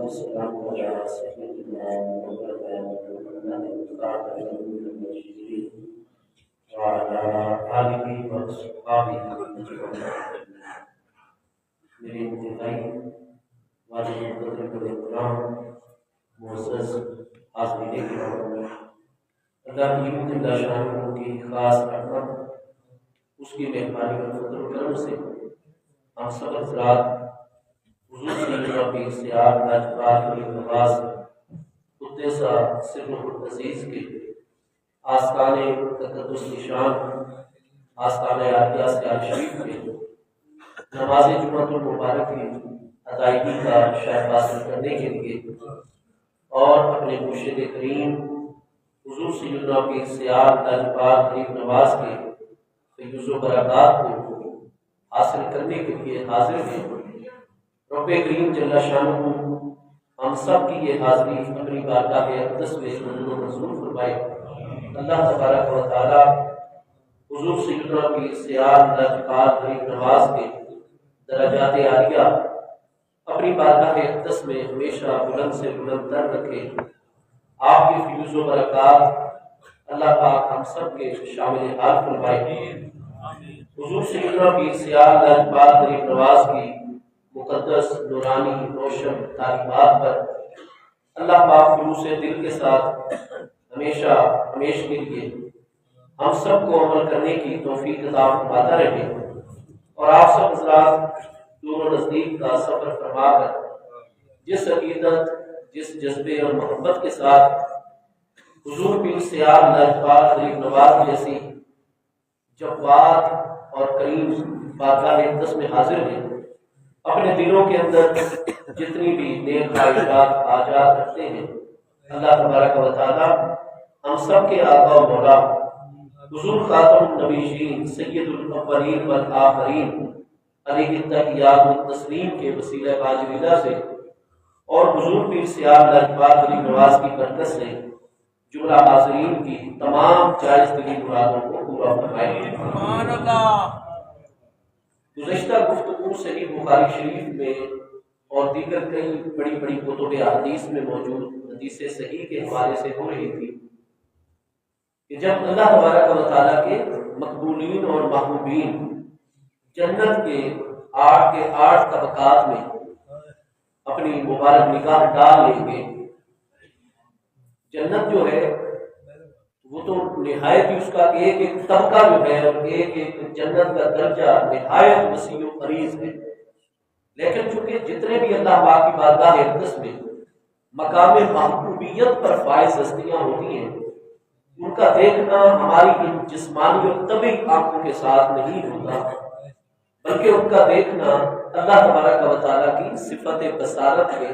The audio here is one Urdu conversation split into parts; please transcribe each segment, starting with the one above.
والسلام على سيدنا محمد وعلى آله وأصحابه أجمعين. میرے انتہائی واجب قدر احترام معزز حاضرین کرام، اللہ کی جل شانہ کی خاص رحمت، اس کی مہربانی اور فضل و کرم سے ہم سب حضرات حضور سیدنا پیر سیاق تاجدار کی نواز قدس سرہ العزیز کے آستان تقدس نشان آستان عالیہ سے شریف میں نماز جمعۃ المبارک کی ادائیگی کا شرف حاصل کرنے کے لیے اور اپنے مرشد کریم حضور سیدنا پیر سیاق تاجدار غریب نواز کے فیض و برکات کو حاصل کرنے کے لیے حاضر ہیں۔ رب کریم جل شانہ ہم سب کی یہ حاضری اپنی بارگاہ اقدس میں قبول و منظور فرمائے۔ اللہ تبارک و تعالی حضور سیدنا پیر سیاق تاجدار غریب نواز کے درجات عالیہ اپنی بارگاہ اقدس میں ہمیشہ بلند سے بلند تر رکھے۔ آپ کی فیض و برکات اللہ پاک ہم سب کے شامل حال فرمائے۔ حضور سیدنا پیر سیاق تاجدار غریب نواز کی مقدس نورانی روشن تعلیمات پر اللہ پاک خلوص دل کے ساتھ ہمیشہ ہمیشہ کے لیے ہم سب کو عمل کرنے کی توفیق عطا فرماتا رہے، اور آپ سب حضرات دور و نزدیک کا سفر فرما کر جس عقیدت، جس جذبے اور محبت کے ساتھ حضور پیر سیاق تاجدار غریب نواز جیسی جواد اور کریم بارگاہ اقدس میں حاضر ہیں، اپنے دلوں کے اندر جتنی بھی نیک خواہشات حاجات رکھتے ہیں، اللہ تبارک و تعالی ہم سب کے آقا و مولا حضور خاتم النبیین سید الاولین والآخرین علیہ التحیات والتسلیم کے وسیلہ باجلہ سے اور حضور پیر سیاق تاجدار غریب نواز کی برکت سے جملہ حاضرین کی تمام جائز دلی مرادوں کو پورا فرمائے۔ سبحان اللہ۔ گزشتہ گفتگو صحیح بخاری شریف میں اور دیگر کئی بڑی بڑی کتب احادیث میں موجود حدیث صحیح کے حوالے سے ہو رہی تھی کہ جب اللہ تبارک و تعالیٰ کے مقبولین اور محبوبین جنت کے 8 طبقات میں اپنی مبارک نگاہ ڈال لیں گے، جنت جو ہے وہ تو نہایت ہی اس کا ایک ایک طبقہ جو ہے اور ایک ایک جنت کا درجہ نہایت وسیع و عریض ہے، لیکن چونکہ جتنے بھی اللہ پاک کی بارگاہ اقدس میں مقام محبوبیت پر فائز ہستیاں ہوتی ہیں، ان کا دیکھنا ہماری ان جسمانی اور طبعی آنکھوں کے ساتھ نہیں ہوتا، بلکہ ان کا دیکھنا اللہ تبارک و تعالیٰ کی صفت بصارت کے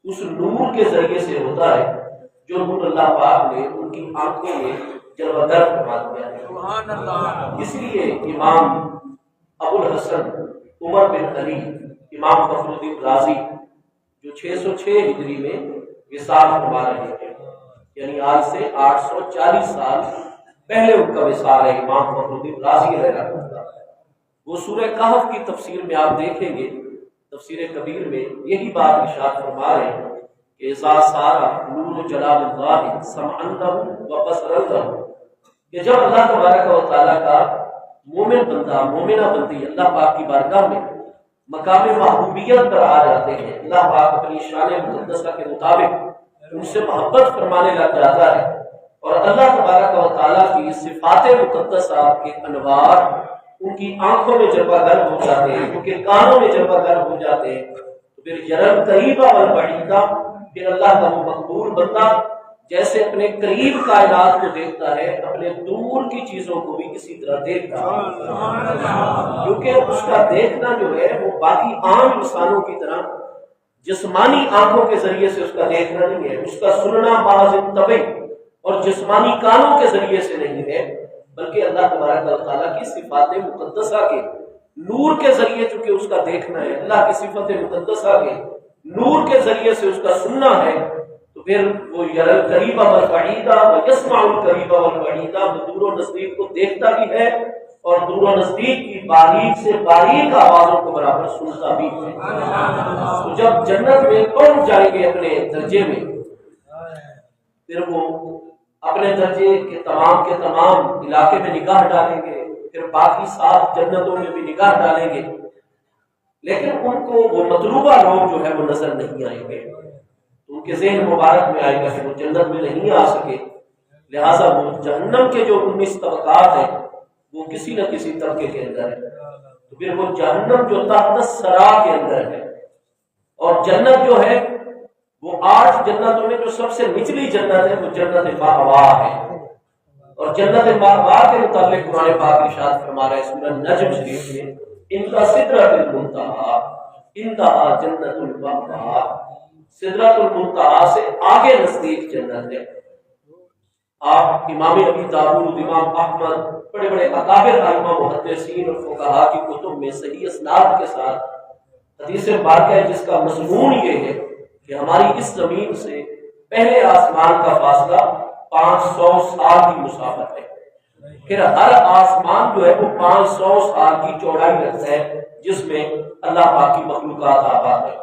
اس نور کے ذریعے سے ہوتا ہے جو نور اللہ پاک نے ان کی آنکھوں میں جلوہ گر فرما دیا ہے۔ سبحان اللہ۔ اس لیے امام ابو الحسن عمر بن علی امام فخر الدین رازی جو 606 ہجری میں وصال فرما رہے ہیں، یعنی آج سے 840 سال پہلے ان کا وصال ہے امام فخر الدین رازی رحمہ اللہ۔ وہ سورہ کہف کی تفسیر میں آپ دیکھیں گے، تفسیر کبیر میں یہی بات ارشاد فرما رہے ہیں کہ اذا سارا نور جلال اللہ سمعا لہ و بصرا لہ، کہ جب اللہ تبارک و تعالیٰ کا مومن بندہ مومنہ بندی اللہ پاک کی بارگاہ میں مقام محبوبیت پر آ جاتے ہیں، اللہ پاک اپنی شان مقدسہ کے مطابق ان سے محبت فرمانے لگ جاتا ہے، اور اللہ تبارک و تعالیٰ کی صفات مقدسہ کے انوار ان کی آنکھوں میں جلوہ گر ہو جاتے ہیں، ان کے کانوں میں جلوہ گر ہو جاتے ہیں، تو پھر یرل قریبا والبعیدا، پھر اللہ کا وہ مقبول بندہ جیسے اپنے قریب کائنات کو دیکھتا ہے، اپنے دور کی چیزوں کو بھی اسی طرح دیکھتا ہے، کیونکہ اس کا دیکھنا جو ہے وہ باقی عام انسانوں کی طرح جسمانی آنکھوں کے ذریعے سے اس کا دیکھنا نہیں ہے، اس کا سننا محض طبعی اور جسمانی کانوں کے ذریعے سے نہیں ہے، بلکہ اللہ تبارک و تعالیٰ کی صفات مقدسہ کے نور کے ذریعے چونکہ اس کا دیکھنا ہے، اللہ کی صفت مقدسہ کے نور کے ذریعے سے اس کا سننا ہے، تو پھر وہ یرى القریب والبعید و یسمع القریب والبعید، وہ دور و نزدیک کو دیکھتا بھی ہے اور دور و نزدیک کی باریک سے باریک آوازوں کو برابر سنتا بھی ہے۔ تو جب جنت میں پہنچ جائیں گے اپنے درجے میں، پھر وہ اپنے درجے کے تمام علاقے میں نگاہ ڈالیں گے، پھر باقی 7 جنتوں میں بھی نگاہ ڈالیں گے، لیکن ان کو وہ مطلوبہ لوگ جو ہے وہ نظر نہیں آئیں گے۔ ان کے ذہن مبارک میں آئے گا کہ وہ جنت میں نہیں آ سکے، لہٰذا وہ جہنم کے جو 19 طبقات ہیں وہ کسی نہ کسی طبقے کے اندر ہے، تو پھر وہ جہنم جو تحت الثری کے اندر ہے، اور جنت جو ہے وہ 8 جنتوں میں جو سب سے نچلی جنت ہے وہ جنت مأوا ہے۔ اور جنت مأوا کے متعلق قرآن پاک ارشاد فرما رہا ہے سورہ نجم شریف میں، اندا سدرۃ المنتہا اندا جنت المأوا، سدرۃ المنتہا سے آگے نزدیک جنت ہے۔ آپ امام ابی داؤد، امام احمد، بڑے بڑے اکابر ائمہ محدثین اور فقہاء کی کتب میں صحیح اسناد کے ساتھ حدیث مبارکہ ہے جس کا مضمون یہ ہے کہ ہماری اس زمین سے پہلے آسمان کا فاصلہ 500 سال کی مسافت ہے، پھر ہر آسمان جو ہے وہ 500 سال کی چوڑائی رکھتا ہے جس میں اللہ پاک کی مخلوقات آباد ہے،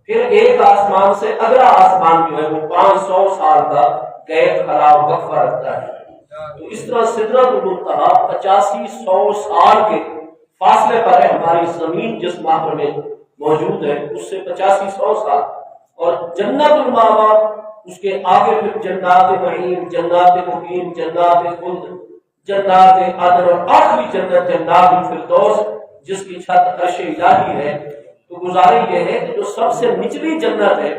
پھر ایک آسمان سے اگلا آسمان جو ہے وہ 500 سال کا غیر خلا وقفہ رکھتا ہے۔ تو اس طرح سدرۃ المنتہا 8500 سال کے فاصلے پر ہے ہماری زمین جس ماہر میں موجود ہے اس سے 8500 سال، اور جنت المأوا اس کے آگے پھر جنات نعیم، جنات مقیم، جنات خلد، جنات عدن، اور آخری جنت جنات الفردوس جس کی چھت عرش الہی ہے۔ تو گزارش یہ ہے کہ جو سب سے نچلی جنت ہے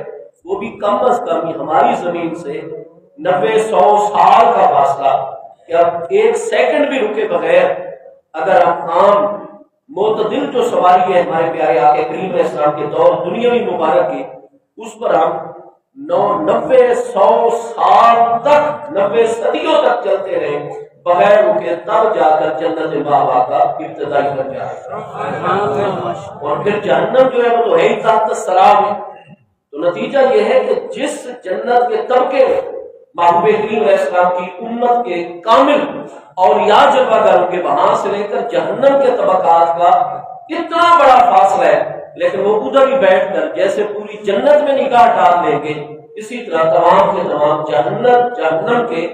وہ بھی کم از کم ہماری زمین سے 90-100 سال کا فاصلہ، کہ اب 1 سیکنڈ بھی رکے بغیر اگر ہم عام معتدل جو سواری ہے ہمارے پیارے آقا کریم علیہ السلام کے دور دنیاوی مبارک کی، اس پر ہم 90-100 سال تک، 90 صدیوں تک چلتے رہے بغیر رکے، تب جا کر جنت مأوا کا ابتدائی درجہ ہے۔ اور پھر جہنم جو ہے وہ تو ہے ہی تحت الثری ہے۔ تو نتیجہ یہ ہے کہ جس جنت کے طبقے میں محبوب کریم علیہ السلام کی امت کے کامل اولیاء جلوہ گروں کے وہاں سے لے کر جہنم کے طبقات کا اتنا بڑا فاصلہ ہے، لیکن وہ ادھر ہی بیٹھ کر جیسے پوری جنت میں نگاہ ڈال لیں گے، اسی طرح تمام کے تمام جہنم کے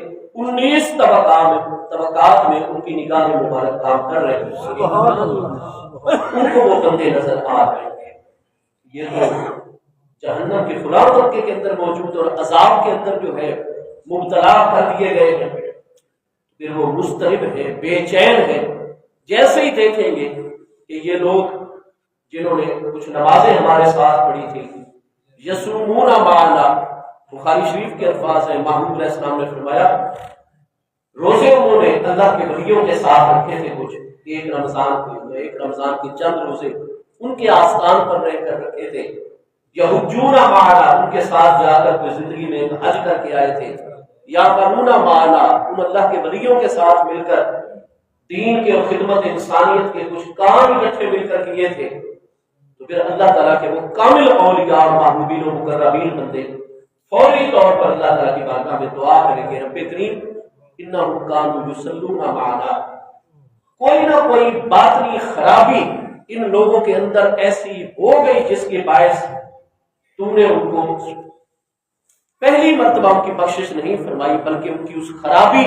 19 طبقات میں ان کی نگاہ مبارک کام کر رہے ہیں، ان کو وہ بندے نظر آ رہے ہیں۔ یہ تو جہنم کے فلاں طبقے کے اندر موجود اور عذاب کے اندر جو ہے مبتلا کر دیے گئے ہیں، پھر وہ مضطرب ہے، بے چین ہے، جیسے ہی دیکھیں گے کہ یہ لوگ جنہوں نے کچھ نمازیں ہمارے ساتھ پڑھی تھی، یصومون معنا، بخاری شریف کے الفاظ ہیں، محمود علیہ السلام نے فرمایا روزے انہوں نے اللہ کے ولیوں کے ساتھ رکھے تھے، کچھ ایک رمضان کے چند روزے ان کے آستان پر رہ کر رکھے تھے، یحجون معنا، ان کے ساتھ جا کر کوئی زندگی میں حج کر کے آئے تھے، یا قانون معنا، ان اللہ کے ولیوں کے ساتھ مل کر دین کے اور خدمت انسانیت کے کچھ کام اکٹھے مل کر کیے تھے، تو پھر اللہ تعالیٰ کے وہ کامل اولیاء محبوبین و مقربین بندے فوری طور پر اللہ تعالیٰ کی بارگاہ میں دعا کریں گے، رب کریم انہم کانوا یصلون معنا۔ کوئی نہ کوئی باطنی خرابی ان لوگوں کے اندر ایسی ہو گئی جس کے باعث تم نے ان کو پہلی مرتبہ ان کی بخشش نہیں فرمائی، بلکہ ان کی اس خرابی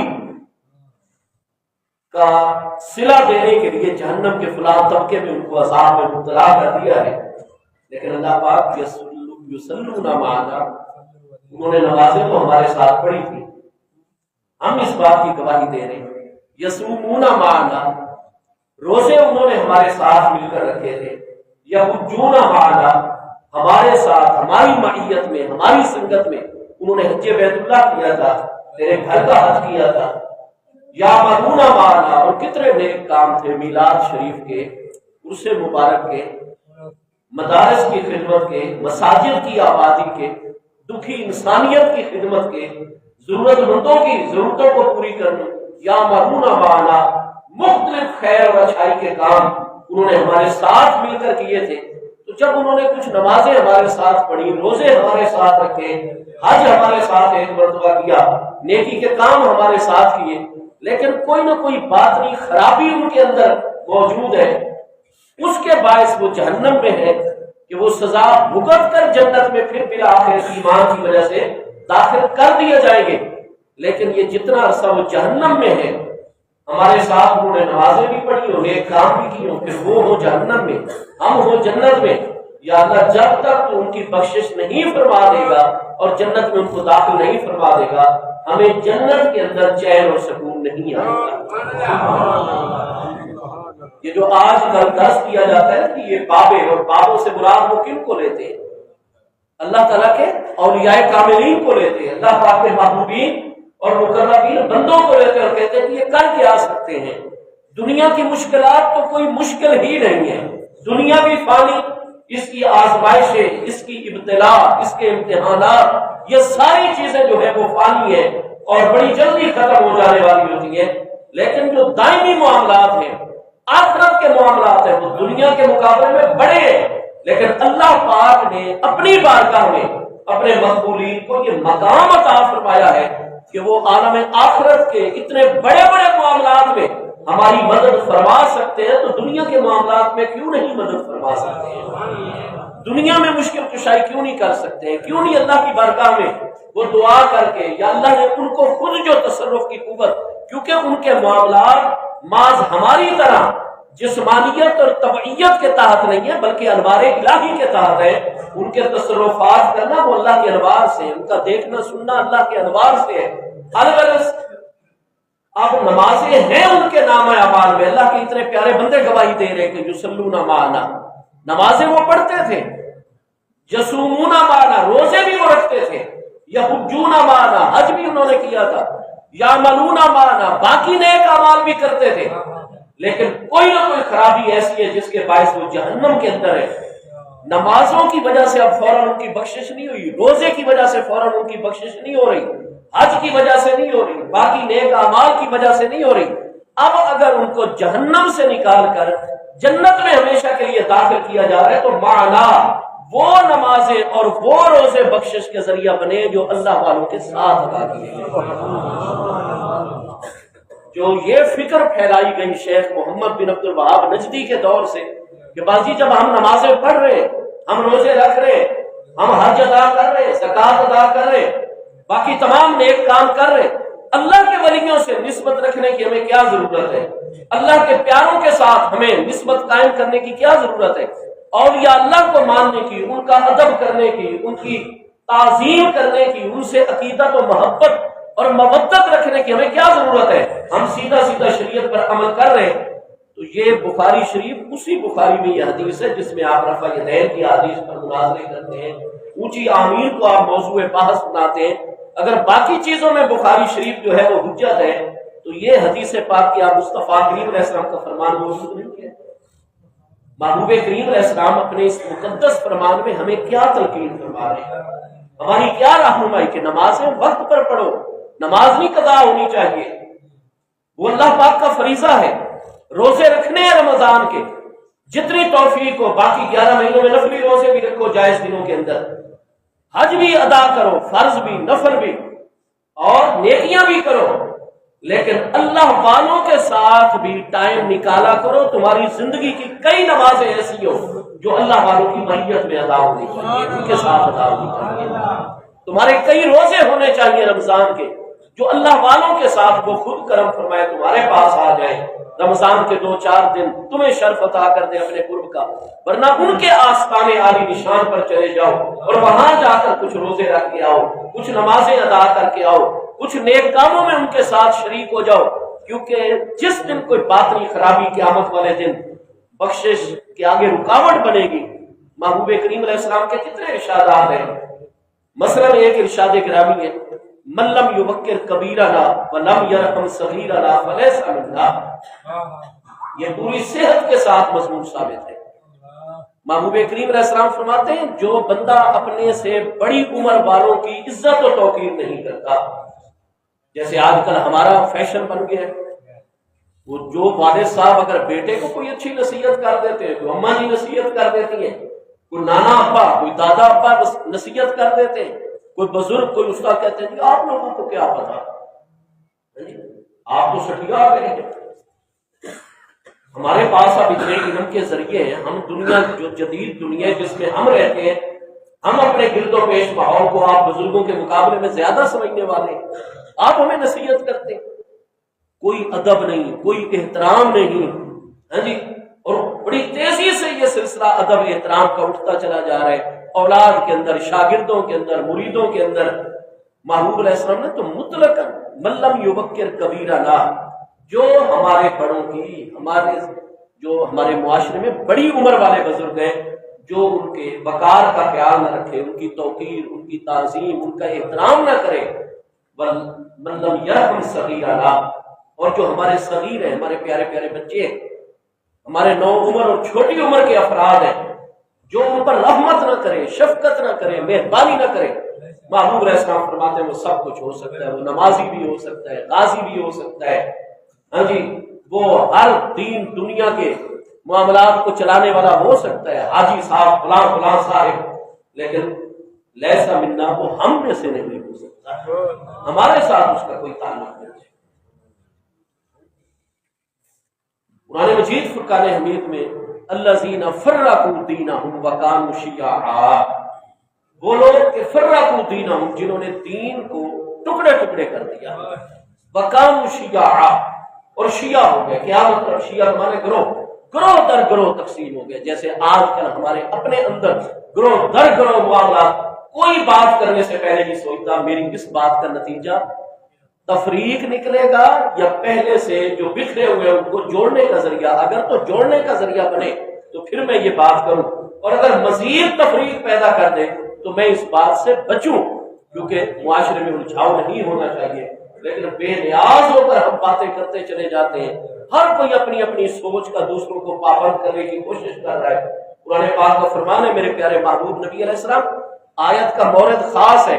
کا صلہ دینے کے لیے جہنم کے فلاں طبقے میں ان کو عذاب میں مبتلا کر دیا ہے۔ لیکن اللہ پاک یصلون معنا، انہوں نے نمازیں تو ہمارے ساتھ پڑھی تھی، ہم اس بات کی گواہی دے رہے ہیں، یصومون معنا، روزے انہوں نے ہمارے ساتھ مل کر رکھے تھے، یحجون معنا، ہمارے ساتھ ہماری معیت میں ہماری سنگت میں انہوں نے حج بیت اللہ کیا تھا، تیرے گھر کا حج کیا تھا، یا مرون معنا، اور کتنے نیک کام تھے، میلاد شریف کے، عرس مبارک کے، مدارس کی خدمت کے، مساجد کی آبادی کے، دکھی انسانیت کی خدمت کے، ضرورت مندوں کی ضرورتوں کو پوری کرنے، یا مرون معنا، مختلف خیر اور اچھائی کے کام انہوں نے ہمارے ساتھ مل کر کیے تھے۔ تو جب انہوں نے کچھ نمازیں ہمارے ساتھ پڑھی، روزے ہمارے ساتھ رکھے، حج ہمارے ساتھ ایک مرتبہ کیا، نیکی کے کام ہمارے ساتھ کیے، لیکن کوئی نہ کوئی باطنی خرابی ان کے اندر موجود ہے، اس کے باعث وہ جہنم میں ہے کہ وہ سزا بھگت کر جنت میں پھر بالآخر ایمان کی وجہ سے داخل کر دیے جائیں گے۔ لیکن یہ جتنا عرصہ وہ جہنم میں ہے، ہمارے ساتھ انہوں نے نمازیں بھی پڑھی ہو، نیک کام بھی کیے ہو، پھر وہ ہو جہنم میں، ہم ہو جنت میں، یا اللہ جب تک تو ان کی بخشش نہیں فرما دے گا اور جنت میں ان کو داخل نہیں فرما دے گا، ہمیں جنت کے اندر چین اور سکون نہیں آئے گا۔ یہ جو آج کل درس کیا جاتا ہے کہ یہ بابے، اور بابوں سے مراد وہ کن کو لیتے ہیں؟ اللہ تعالیٰ کے اولیاء کاملین کو لیتے ہیں، اللہ پاک کے محبوبین اور مقربین بندوں کو لیتے ہیں اور کہتے ہیں کہ یہ کر کے آ سکتے ہیں۔ دنیا کی مشکلات تو کوئی مشکل ہی نہیں ہے، دنیا بھی فانی، اس کی آزمائشیں، اس کی ابتلا، اس کے امتحانات، یہ ساری چیزیں جو ہے وہ فانی ہیں اور بڑی جلدی ختم ہو جانے والی ہوتی ہیں۔ لیکن جو دائمی معاملات ہیں، آخرت کے معاملات ہیں، وہ دنیا کے مقابلے میں بڑے ہیں، لیکن اللہ پاک نے اپنی بارگاہ میں اپنے مقبولین کو یہ مقام عطا فرمایا ہے کہ وہ عالم آخرت کے اتنے بڑے بڑے معاملات میں ہماری مدد فرما سکتے ہیں، تو دنیا کے معاملات میں کیوں نہیں مدد فرما سکتے ہیں؟ دنیا میں مشکل کشائی کیوں نہیں کر سکتے ہیں؟ کیوں نہیں اللہ کی بارگاہ میں وہ دعا کر کے، یا اللہ نے ان کو خود جو تصرف کی قوت، کیونکہ ان کے معاملات معاذ ہماری طرح جسمانیت اور طبعیت کے تحت نہیں ہے بلکہ انوار الہی کے تحت ہے، ان کے تصرفات کرنا وہ اللہ کے انوار سے، ان کا دیکھنا سننا اللہ کے انوار سے ہے۔ الغرض اب نمازیں ہیں ان کے نام اعمال میں، اللہ کے اتنے پیارے بندے گواہی دے رہے کہ یصلون معنا، نمازیں وہ پڑھتے تھے، یصومون معنا، روزے بھی وہ رکھتے تھے، یحجون معنا، حج بھی انہوں نے کیا تھا، یعملون معنا، باقی نیک اعمال بھی کرتے تھے، لیکن کوئی نہ کوئی خرابی ایسی ہے جس کے باعث وہ جہنم کے اندر ہے۔ نمازوں کی وجہ سے اب فوراً ان کی بخشش نہیں ہوئی، روزے کی وجہ سے فوراً ان کی بخشش نہیں ہو رہی، حج کی وجہ سے نہیں ہو رہی، باقی نیک اعمال کی وجہ سے نہیں ہو رہی۔ اب اگر ان کو جہنم سے نکال کر جنت میں ہمیشہ کے لیے داخل کیا جا رہا ہے تو معنا وہ نمازیں اور وہ روزے بخشش کے ذریعہ بنے جو اللہ والوں کے ساتھ ادا کیے گئے۔ جو یہ فکر پھیلائی گئی شیخ محمد بن عبد الوہاب نجدی کے دور سے کہ بازی جب ہم نمازیں پڑھ رہے، ہم روزے رکھ رہے، ہم حج ادا کر رہے، زکوٰۃ ادا کر رہے، باقی تمام نیک کام کر رہے، اللہ کے ولیوں سے نسبت رکھنے کی ہمیں کیا ضرورت ہے؟ اللہ کے پیاروں کے ساتھ ہمیں نسبت قائم کرنے کی کیا ضرورت ہے؟ اولیاء اللہ کو ماننے کی، ان کا ادب کرنے کی، ان کی تعظیم کرنے کی، ان سے عقیدت و محبت اور مودت رکھنے کی ہمیں کیا ضرورت ہے؟ ہم سیدھا سیدھا شریعت پر عمل کر رہے ہیں۔ تو یہ بخاری شریف، اسی بخاری میں یہ حدیث ہے جس میں آپ رفع یدین کی حدیث پر مناظرے کرتے ہیں، اونچی آمین کو آپ موضوع بحث بناتے ہیں۔ اگر باقی چیزوں میں بخاری شریف جو ہے وہ حجت ہے تو یہ حدیث پاک کی آپ مصطفیٰ کریم علیہ السلام کا فرمان موجود نہیں ہے۔ محبوب کریم علیہ السلام اپنے اس مقدس فرمان میں ہمیں کیا تلقین فرما رہے ہیں، ہماری کیا رہنمائی کہ نمازیں وقت پر پڑھو، نماز نہیں قضا ہونی چاہیے، وہ اللہ پاک کا فریضہ ہے۔ روزے رکھنے ہیں رمضان کے، جتنی توفیق ہو، باقی 11 مہینوں میں نفلی روزے بھی رکھو جائز دنوں کے اندر، حج بھی ادا کرو، فرض بھی، نفل بھی، اور نیکیاں بھی کرو، لیکن اللہ والوں کے ساتھ بھی ٹائم نکالا کرو۔ تمہاری زندگی کی کئی نمازیں ایسی ہو جو اللہ والوں کی معیت میں ادا ہونی چاہیے، ان کے ساتھ ادا ہونی چاہیے۔ تمہارے کئی روزے ہونے چاہیے رمضان کے جو اللہ والوں کے ساتھ وہ خود کرم فرمائے تمہارے پاس آ جائے، رمضان کے 2-4 دن تمہیں شرف عطا کر دے اپنے قرب کا، ورنہ ان کے آستانے عالی نشان پر چلے جاؤ اور وہاں جا کر کچھ روزے رکھ کے آؤ، کچھ نمازیں ادا کر کے آؤ، کچھ نیک کاموں میں ان کے ساتھ شریک ہو جاؤ، کیونکہ جس دن کوئی باطنی خرابی قیامت والے دن بخشش کے آگے رکاوٹ بنے گی۔ محبوب کریم علیہ السلام کے کتنے ارشادات ہیں، مثلا ایک ارشاد گرامی ہے، من لم یبکر کبیرنا ولم یرحم صغیرنا فلیس منا، یہ پوری صحت کے ساتھ مضمون ثابت ہے۔ محبوب کریم علیہ السلام فرماتے ہیں جو بندہ اپنے سے بڑی عمر والوں کی عزت و توقیر نہیں کرتا، جیسے آج کل ہمارا فیشن بن گیا ہے، وہ جو والد صاحب اگر بیٹے کو کوئی اچھی نصیحت کر دیتے ہیں، کوئی اماں جی نصیحت کر دیتی ہیں، کوئی نانا ابا، کوئی دادا ابا نصیحت کر دیتے ہیں، کوئی بزرگ، کوئی استاد کہتے ہیں کہ آپ لوگوں کو کیا پتا، آپ تو سٹیا آ گئے ہیں، ہمارے پاس اب اتنے علم کے ذریعے ہیں، ہم دنیا جو جدید دنیا جس میں ہم رہتے ہیں، ہم اپنے گرد و پیش ماحول کو آپ بزرگوں کے مقابلے میں زیادہ سمجھنے والے ہیں، آپ ہمیں نصیحت کرتے ہیں، کوئی ادب نہیں، کوئی احترام نہیں، ہاں جی، اور بڑی تیزی سے یہ سلسلہ ادب احترام کا اٹھتا چلا جا رہا ہے اولاد کے اندر، شاگردوں کے اندر، مریدوں کے اندر۔ محبوب علیہ السلام نے تو مطلق ملم یبکر کبیرنا، جو ہمارے بڑوں کی، ہمارے معاشرے میں بڑی عمر والے بزرگ ہیں، جو ان کے وقار کا خیال نہ رکھے، ان کی توقیر، ان کی تعظیم، ان کا احترام نہ کرے، ملم یرحم صغیرنا، اور جو ہمارے صغیر ہیں، ہمارے پیارے پیارے بچے ہیں، ہمارے نو عمر اور چھوٹی عمر کے افراد ہیں، جو ان پر رحمت نہ کرے، شفقت نہ کرے، مہربانی نہ کرے۔ محبوب علیہ السلام فرماتے ہیں وہ سب کچھ ہو سکتا ہے، وہ نمازی بھی ہو سکتا ہے، غازی بھی ہو سکتا ہے، ہاں جی، وہ ہر دین دنیا کے معاملات کو چلانے والا ہو سکتا ہے، حاجی صاحب، فلاں فلاں صاحب، لیکن لیسا منا، وہ ہم میں سے نہیں ہو سکتا، ہمارے ساتھ اس کا کوئی تعلق نہیں ہے۔ قرآن مجید فرقان حمید میں الذین فرقوا دینہم وکانوا شیعا، وہ لوگ کہ فرقوا دینہم، جنہوں نے دین کو ٹکڑے ٹکڑے کر دیا، وکانوا شیعا، اور شیعہ ہو گئے۔ کیا مطلب؟ شیعہ ہمارے گروہ در گروہ تقسیم ہو گئے، جیسے آج کل ہمارے اپنے اندر گروہ در گروہ معاملات، کوئی بات کرنے سے پہلے نہیں سوچتا میری اس بات کا نتیجہ تفریق نکلے گا یا پہلے سے جو بکھرے ہوئے ان کو جوڑنے کا ذریعہ، اگر تو جوڑنے کا ذریعہ بنے تو پھر میں یہ بات کروں، اور اگر مزید تفریق پیدا کر دے تو میں اس بات سے بچوں، کیونکہ معاشرے میں الجھاؤ نہیں ہونا چاہیے۔ لیکن بے نیاز ہو کر ہم باتیں کرتے چلے جاتے ہیں، ہر کوئی اپنی اپنی سوچ کا دوسروں کو پابند کرنے کی کوشش کر رہا ہے۔ قرآن پاک کا فرمان ہے میرے پیارے محبوب نبی علیہ السلام، آیت کا مورد خاص ہے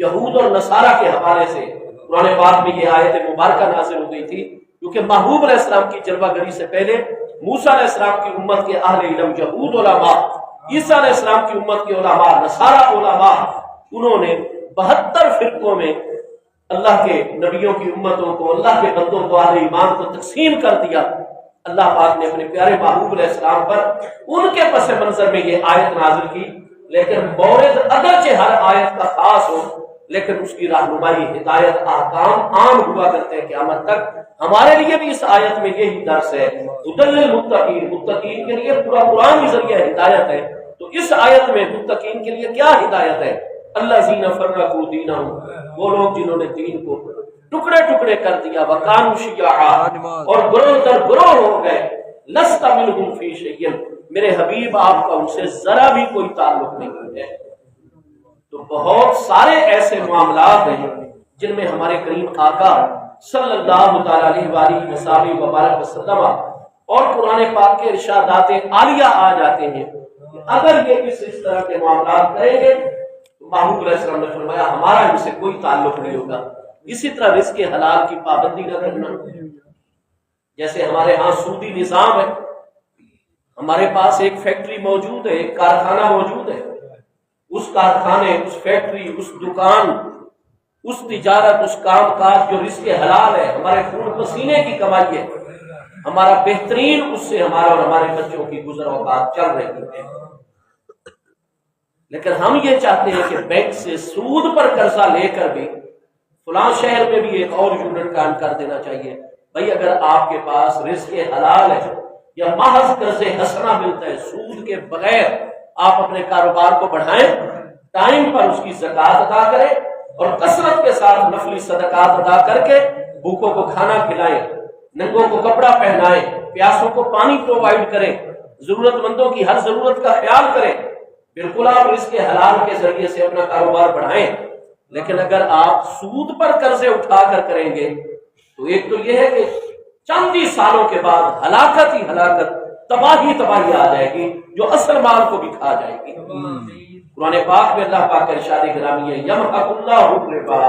یہود اور نصارہ کے حوالے سے۔ قرآن پاک میں یہ آیت مبارکہ نازل ہو گئی تھی کیونکہ محبوب علیہ السلام کی جلوہ گری سے پہلے موسیٰ علیہ السلام کی امت کے اہل علم، یہود علماء، عیسیٰ علیہ السلام کی امت کے علماء، نصارہ علماء، انہوں نے 72 فرقوں میں اللہ کے نبیوں کی امتوں کو، اللہ کے بندوں کو، اہل ایمان کو تقسیم کر دیا۔ اللہ پاک نے اپنے پیارے محبوب علیہ السلام پر ان کے پس منظر میں یہ آیت نازل کی، لیکن مورد اگرچہ ہر آیت کا خاص ہو، لیکن اس کی رہنمائی، ہدایت، احکام عام ہوا کرتے ہیں قیامت تک۔ ہمارے لیے بھی اس آیت میں یہی درس ہے، ھدی للمتقین، متقین کے لیے پورا قرآن ہی ذریعہ ہدایت ہے۔ تو اس آیت میں متقین کے لیے کیا ہدایت ہے؟ الذین فرقوا دینہم، وہ لوگ جنہوں نے دین کو ٹکڑے ٹکڑے کر دیا، وکانوا شیعا، اور گروہ در گروہ ہو گئے، لست منہم فی شیء، میرے حبیب آپ کا ان سے ذرا بھی کوئی تعلق نہیں ہے۔ تو بہت سارے ایسے معاملات ہیں جن میں ہمارے کریم آقا صلی اللہ تعالی علیہ وآلہ وبارک وسلم اور قرآن پاک کے ارشادات عالیہ آ جاتے ہیں۔ اگر یہ اس طرح کے معاملات کریں گے تو محبوب علیہ السلام نے فرمایا ہمارا ان سے کوئی تعلق نہیں ہوگا۔ اسی طرح رزق حلال کی پابندی نہ کرنا، جیسے ہمارے ہاں سودی نظام ہے، ہمارے پاس ایک فیکٹری موجود ہے، ایک کارخانہ موجود ہے، اس کارخانے، اس فیکٹری، اس دکان، اس تجارت، اس کام کاج جو رزق حلال ہے، ہمارے خون پسینے کی کمائی ہے، ہمارا بہترین اس سے ہمارا اور ہمارے بچوں کی گزر اوقات چل رہی ہے۔ لیکن ہم یہ چاہتے ہیں کہ بینک سے سود پر قرضہ لے کر بھی فلاں شہر میں بھی ایک اور یونٹ قائم کر دینا چاہیے۔ بھائی اگر آپ کے پاس رزق حلال ہے یا محض قرض حسنہ ملتا ہے، سود کے بغیر آپ اپنے کاروبار کو بڑھائیں، ٹائم پر اس کی زکوٰۃ ادا کریں اور کثرت کے ساتھ نفلی صدقات ادا کر کے بھوکوں کو کھانا کھلائیں، ننگوں کو کپڑا پہنائیں، پیاسوں کو پانی پرووائڈ کریں، ضرورت مندوں کی ہر ضرورت کا خیال کریں، بالکل آپ رزق حلال کے ذریعے سے اپنا کاروبار بڑھائیں۔ لیکن اگر آپ سود پر قرضے اٹھا کر کریں گے تو ایک تو یہ ہے کہ چند ہی سالوں کے بعد ہلاکت ہی ہلاکت، تباہی آ جائے گی جو اصل مال کو بھی کھا جائے گی۔ قرآن پاک میں اللہ پاک کا ارشاد گرامی ہے، یمحق اللہ الربا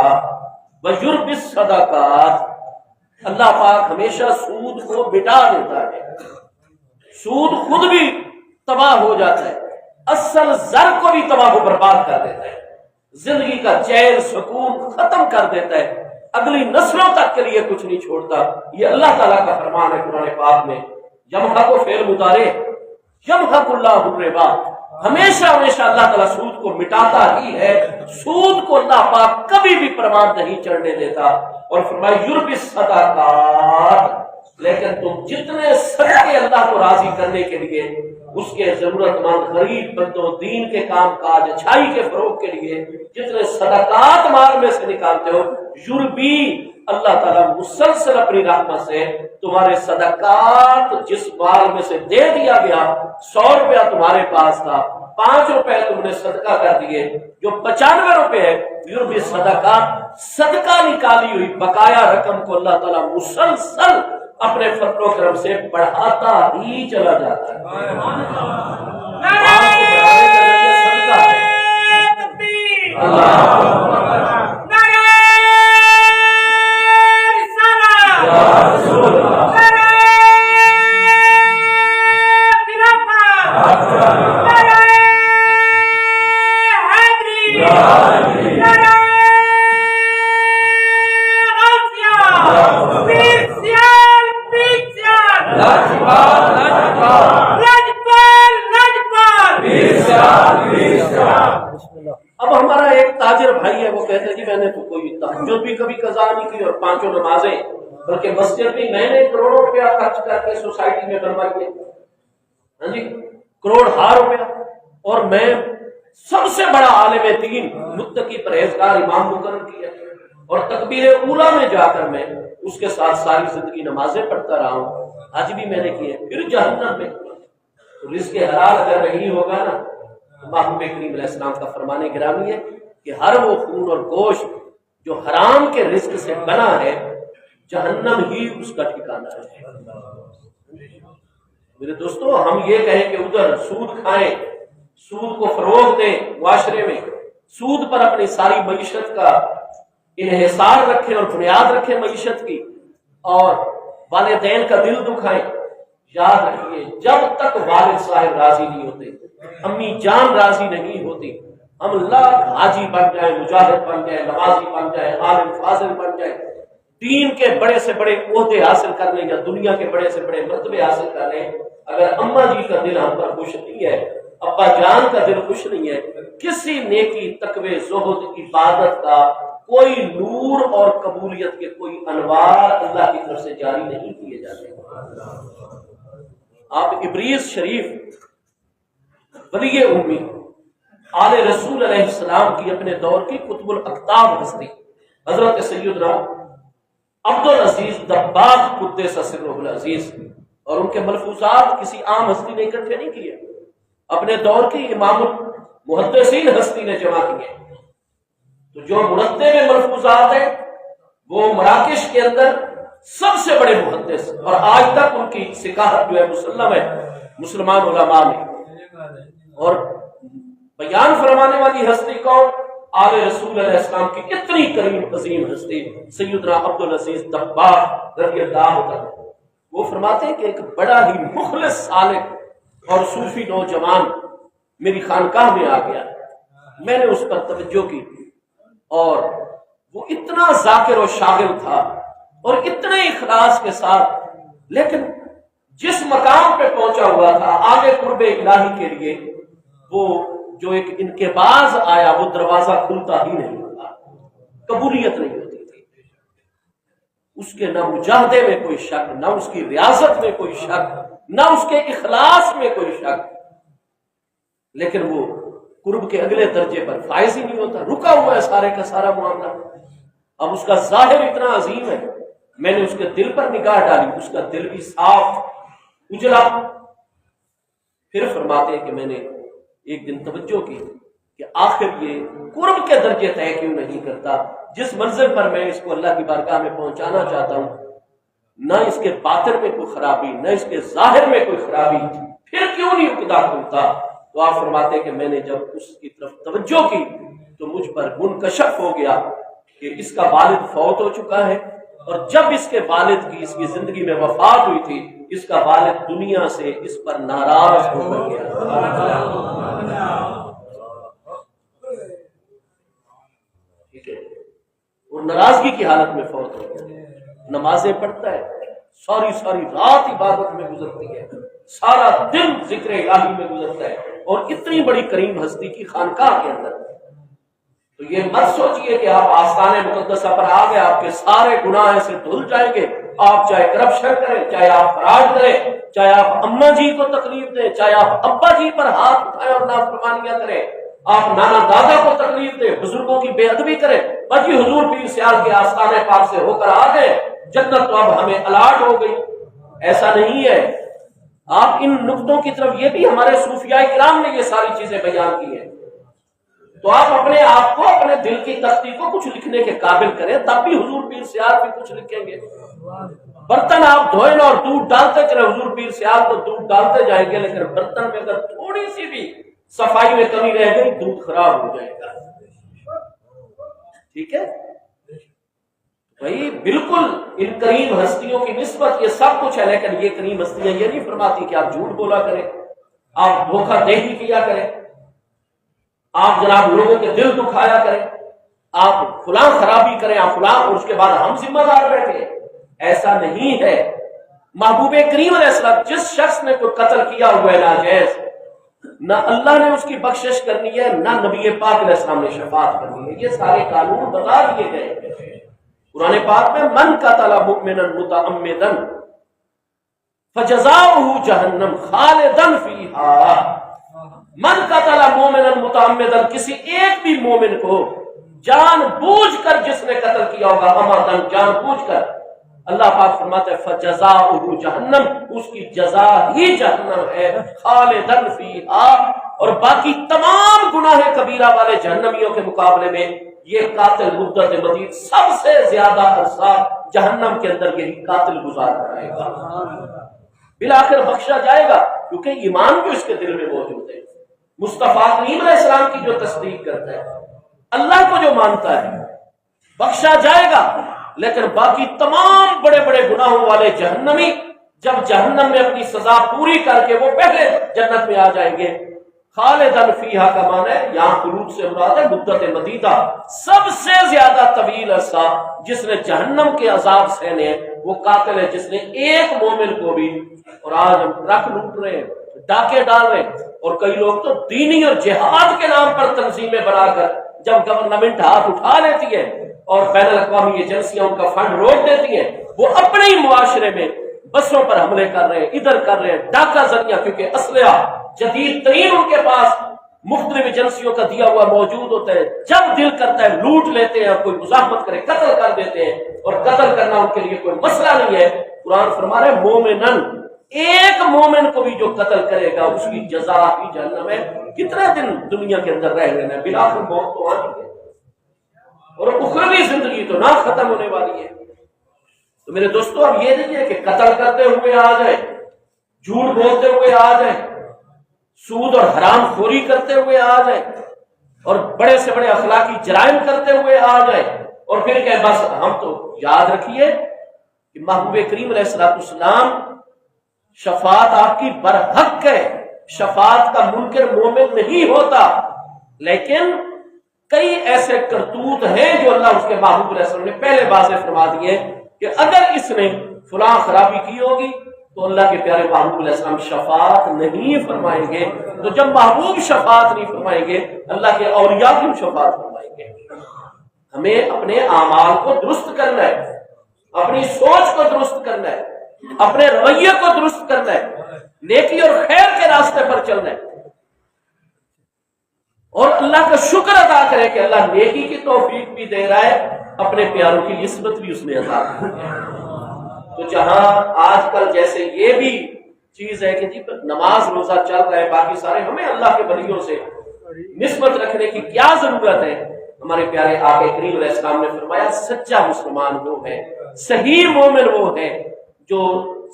ویربی الصدقات، اللہ پاک ہمیشہ سود کو مٹا دیتا ہے، سود خود بھی تباہ ہو جاتا ہے، اصل زر کو بھی تباہ و برباد کر دیتا ہے، زندگی کا چین سکون ختم کر دیتا ہے۔ اگلی نسلوں تک کے لیے کچھ نہیں چھوڑتا. یہ اللہ تعالیٰ کا فرمان ہے قرآن پاک میں. یمحق و فعل مضارع، یمحق اللہ الربا، ہمیشہ ہمیشہ اللہ تعالیٰ سود کو مٹاتا ہی ہے. سود کو اللہ پاک کبھی بھی پروان نہیں چڑھنے دیتا. اور فرمایا یربی الصدقات، لیکن تم جتنے صدقے اللہ کو راضی کرنے کے لیے، اس کے ضرورت مند غریب بندوں، دین کے کام کاج، اچھائی کے فروغ کے لیے جتنے صدقات مال میں سے نکالتے ہو، یربی، اللہ تعالیٰ مسلسل اپنی رحمت سے تمہارے صدقات، جس مال میں سے دے دیا گیا، 100 روپیہ تمہارے پاس تھا، 5 روپے تم نے صدقہ کر دیے، جو 95 روپے ہے، یربی صدقات، صدقہ نکالی ہوئی بقایا رقم کو اللہ تعالیٰ مسلسل اپنے فضل و کرم سے بڑھاتا ہی چلا جاتا ہے. اب ہمارا ایک تاجر بھائی ہے، وہ کہتے ہیں جی میں نے تو کوئی تہجد بھی کبھی قضا نہیں کی اور 5 نمازیں، بلکہ مسجد بھی میں نے کروڑوں روپیہ خرچ کر کے سوسائٹی میں بنوائی ہے، ہاں جی، کروڑ ہار روپیہ، اور میں سب سے بڑا عالم دین، متقی پرہیزگار امام مقرر کیا، اور تکبیر اولیٰ میں جا کر میں اس کے ساتھ ساری زندگی نمازیں پڑھتا رہا ہوں، حج بھی میں نے کیے، پھر جہنم میں. رزق حلال اگر نہیں ہوگا نا، محبوب کریم علیہ السلام کا فرمان گرامی ہے کہ ہر وہ خون اور گوشت جو حرام کے رزق سے بنا ہے، جہنم ہی اس کا ٹھکانہ ہے. میرے دوستو، ہم یہ کہیں کہ ادھر سود کھائیں، سود کو فروغ دیں معاشرے میں، سود پر اپنی ساری معیشت کا انحصار رکھیں اور بنیاد رکھیں معیشت کی، اور والدین کا دل دکھائیں. یاد رکھیے، جب تک والد صاحب راضی نہیں ہوتے، امی جان راضی نہیں ہوتی، ہم لاکھ حاجی بن جائیں، مجاہد بن جائیں، نمازی بن جائیں، عالم فاضل بن جائیں، دین کے بڑے سے بڑے عہدے حاصل کر لیں یا دنیا کے بڑے سے بڑے مرتبے حاصل کر لیں، اگر اماں جی کا دل ہم پر خوش نہیں ہے، ابا جان کا دل خوش نہیں ہے، کسی نیکی، تقوی، زہد، عبادت کا کوئی نور اور قبولیت کے کوئی انوار اللہ کی طرف سے جاری نہیں کیے جاتے. آپ ابریز شریف ولی امی آل رسول علیہ السلام کی اپنے دور کی قطب الاقطاب ہستی حضرت سیدنا عبدالعزیز دباغ قدس سرہ العزیز، اور ان کے ملفوظات کسی عام ہستی نے اکٹھے نہیں کیے، اپنے دور کی امام المحدثین ہستی نے جمع کیے. تو جو مرتب ملفوظات ہیں وہ مراکش کے اندر سب سے بڑے محدث، اور آج تک ان کی سکاحت جو ہے مسلم ہے مسلمان علماء میں. اور بیان فرمانے والی ہستی کون؟ آل رسول علیہ السلام کی اتنی کریم عظیم ہستی سیدنا عبدالعزیز دباغ رضی اللہ عنہ. وہ فرماتے ہیں کہ ایک بڑا ہی مخلص سالک اور صوفی نوجوان میری خانقاہ میں آ گیا، میں نے اس پر توجہ کی، اور وہ اتنا ذاکر و شاغل تھا اور اتنے اخلاص کے ساتھ، لیکن جس مقام پہ پہنچا ہوا تھا آگے قرب الہی کے لیے، وہ جو ایک انقباض آیا، وہ دروازہ کھلتا ہی نہیں ہوتا، قبولیت نہیں ہوتی تھی. اس کے نہ مجاہدے میں کوئی شک، نہ اس کی ریاضت میں کوئی شک، نہ اس کے اخلاص میں کوئی شک، لیکن وہ قرب کے اگلے درجے پر فائز ہی نہیں ہوتا، رکا ہوا ہے سارے کا سارا معاملہ. اب اس کا ظاہر اتنا عظیم ہے، میں نے اس کے دل پر نگاہ ڈالی، اس کا دل بھی صاف اجلا. پھر فرماتے ہیں کہ میں نے ایک دن توجہ کی کہ آخر یہ قرب کے درجے طے کیوں نہیں کرتا، جس منزل پر میں اس کو اللہ کی بارگاہ میں پہنچانا چاہتا ہوں، نہ اس کے باطن میں کوئی خرابی، نہ اس کے ظاہر میں کوئی خرابی، پھر کیوں نہیں عقدہ کھلتا. تو آپ فرماتے کہ میں نے جب اس کی طرف توجہ کی تو مجھ پر منکشف ہو گیا کہ اس کا والد فوت ہو چکا ہے، اور جب اس کے والد کی اس کی زندگی میں وفات ہوئی تھی، اس کا والد دنیا سے اس پر ناراض ہو کر گیا. ٹھیک ہے، اور ناراضگی کی حالت میں فوت ہو گیا. نمازیں پڑھتا ہے، ساری رات عبادت میں گزرتی ہے، سارا دن ذکر الہی میں گزرتا ہے، اور اتنی بڑی کریم ہستی کی خانقاہ کے اندر. تو یہ مت سوچئے کہ آپ آستان مقدسہ پر آ گئے آپ کے سارے گناہ ایسے دھل جائیں گے. آپ چاہے کرپشن کریں، چاہے آپ فراڈ کریں، چاہے آپ اماں جی کو تکلیف دیں، چاہے آپ ابا جی پر ہاتھ اٹھائیں اور نافرمانیاں کریں، آپ نانا دادا کو تکلیف دیں، بزرگوں کی بے ادبی کریں، بس یہ حضور پیر سیال کے آستانے پاک سے ہو کر آ گئے، جنت تو اب ہمیں الاٹ ہو گئی. ایسا نہیں ہے. آپ ان نقطوں کی طرف، یہ بھی ہمارے صوفیاء کرام نے یہ ساری چیزیں بیان کی ہیں. تو آپ اپنے آپ کو، اپنے دل کی تختی کو کچھ لکھنے کے قابل کریں، تب بھی حضور پیر سیال بھی کچھ لکھیں گے. برتن آپ دھوئیں اور دودھ ڈالتے چلے، حضور پیر سیال تو دودھ ڈالتے جائیں گے، لیکن برتن میں اگر تھوڑی سی بھی صفائی میں کمی رہ گئی دودھ خراب ہو جائے گا. ٹھیک ہے بھائی، بالکل ان کریم ہستیوں کی نسبت یہ سب کچھ ہے، لیکن یہ کریم ہستیاں یہ نہیں فرماتی کہ آپ جھوٹ بولا کریں، آپ دھوکہ دہی کیا کریں، آپ جناب لوگوں کے دل دکھایا کریں، آپ فلاں خرابی کریں، آپ فلاں، اور اس کے بعد ہم ذمہ دار بیٹھے. ایسا نہیں ہے. محبوب کریم علیہ السلام، جس شخص نے کوئی قتل کیا ہوا ہے ناجائز، نہ اللہ نے اس کی بخشش کرنی ہے، نہ نبی پاک علیہ السلام نے شفاعت کرنی ہے. یہ سارے قانون بتا دیے گئے قرآن پاک میں. من قتل مؤمنا متعمدا فجزاؤہ جہنم خالدا فیہا. من قتل مومنا متعمدا، کسی ایک بھی مومن کو جان بوجھ کر جس نے قتل کیا ہوگا، امردن جان بوجھ کر، اللہ پاک فرماتا ہے فجزاؤہ جہنم، اس کی جزا ہی جہنم ہے، خالدا فیہا. اور باقی تمام گناہ کبیرہ والے جہنمیوں کے مقابلے میں یہ قاتل مدت مدید سب سے زیادہ عرصہ جہنم کے اندر یہی قاتل گزار کرائے گا، بالآخر بخشا جائے گا، کیونکہ ایمان جو اس کے دل میں موجود ہے. مصطفیٰ کریم علیہ السلام کی جو تصدیق کرتا ہے، اللہ کو جو مانتا ہے، بخشا جائے گا. لیکن باقی تمام بڑے بڑے گناہوں والے جہنمی جب جہنم میں اپنی سزا پوری کر کے وہ پہلے جنت میں آ جائیں گے. خالدن فیہا کا معنی ہے، یہاں خلود سے مراد ہے مدت مدیدہ، سب سے زیادہ طویل عرصہ جس نے جہنم کے عذاب سہنے، وہ قاتل ہے جس نے ایک مومن کو بھی. اور آج ہم ٹرک لوٹ رہے ہیں، ڈاکے ڈال رہے ہیں، اور کئی لوگ تو دینی اور جہاد کے نام پر تنظیمیں بنا کر جب گورنمنٹ ہاتھ اٹھا لیتی ہے اور بین الاقوامی ایجنسیاں ان کا فنڈ روک دیتی ہیں، وہ اپنے ہی معاشرے میں بسوں پر حملے کر رہے ہیں، ادھر کر رہے ہیں، ڈاکہ زنیاں، کیونکہ اسلحہ جدید ترین ان کے پاس مختلف ایجنسیوں کا دیا ہوا موجود ہوتا ہے. جب دل کرتا ہے لوٹ لیتے ہیں، کوئی مزاحمت کرے قتل کر دیتے ہیں، اور قتل کرنا ان کے لیے کوئی مسئلہ نہیں ہے. قرآن فرما رہے مومنن، ایک مومن کو بھی جو قتل کرے گا اس کی جزا ہی جہنم ہے. کتنے دن دنیا کے اندر رہ لینا ہے، بالآخر موت تو آنی ہے، اور اخروی زندگی تو نہ ختم ہونے والی ہے. تو میرے دوستو، اب یہ نہیں ہے کہ قتل کرتے ہوئے آ جائے، جھوٹ بولتے ہوئے آ جائے، سود اور حرام خوری کرتے ہوئے آ جائے، اور بڑے سے بڑے اخلاقی جرائم کرتے ہوئے آ جائے، اور پھر کہ بس ہم تو یاد رکھیے کہ محبوب کریم علیہ السلام شفاعت آپ کی برحق ہے. شفاعت کا منکر مومن نہیں ہوتا، لیکن کئی ایسے کرتوت ہیں جو اللہ اس کے محبوب علیہ السلام نے پہلے واضح فرما دیے کہ اگر اس نے فلاں خرابی کی ہوگی تو اللہ کے پیارے محبوب علیہ السلام شفاعت نہیں فرمائیں گے. تو جب محبوب شفاعت نہیں فرمائیں گے، اللہ کے اولیاء کیوں شفاعت فرمائیں گے؟ ہمیں اپنے اعمال کو درست کرنا ہے، اپنی سوچ کو درست کرنا ہے، اپنے رویے کو درست کرنا ہے، نیکی اور خیر کے راستے پر چلنا ہے، اور اللہ کا شکر ادا کرے کہ اللہ نیکی کی توفیق بھی دے رہا ہے، اپنے پیاروں کی نسبت بھی اس نے عطا کی ہے. تو جہاں آج کل جیسے یہ بھی چیز ہے کہ جی نماز روزہ چل رہا ہے، باقی سارے، ہمیں اللہ کے ولیوں سے نسبت رکھنے کی کیا ضرورت ہے؟ ہمارے پیارے آقا کریم علیہ السلام نے فرمایا سچا مسلمان وہ ہے، صحیح مومن وہ ہے جو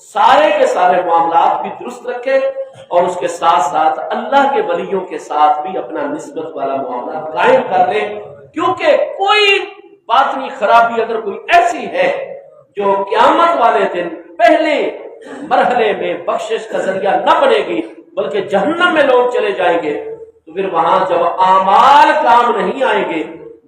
سارے کے سارے معاملات بھی درست رکھے، اور اس کے ساتھ ساتھ اللہ کے ولیوں کے ساتھ بھی اپنا نسبت والا معاملہ قائم کر لے. کیونکہ کوئی باطنی خرابی اگر کوئی ایسی ہے جو قیامت والے دن پہلے مرحلے میں بخشش کا ذریعہ نہ بنے گی بلکہ جہنم میں لوگ چلے جائیں گے، تو پھر وہاں جب اعمال کام نہیں آئیں گے،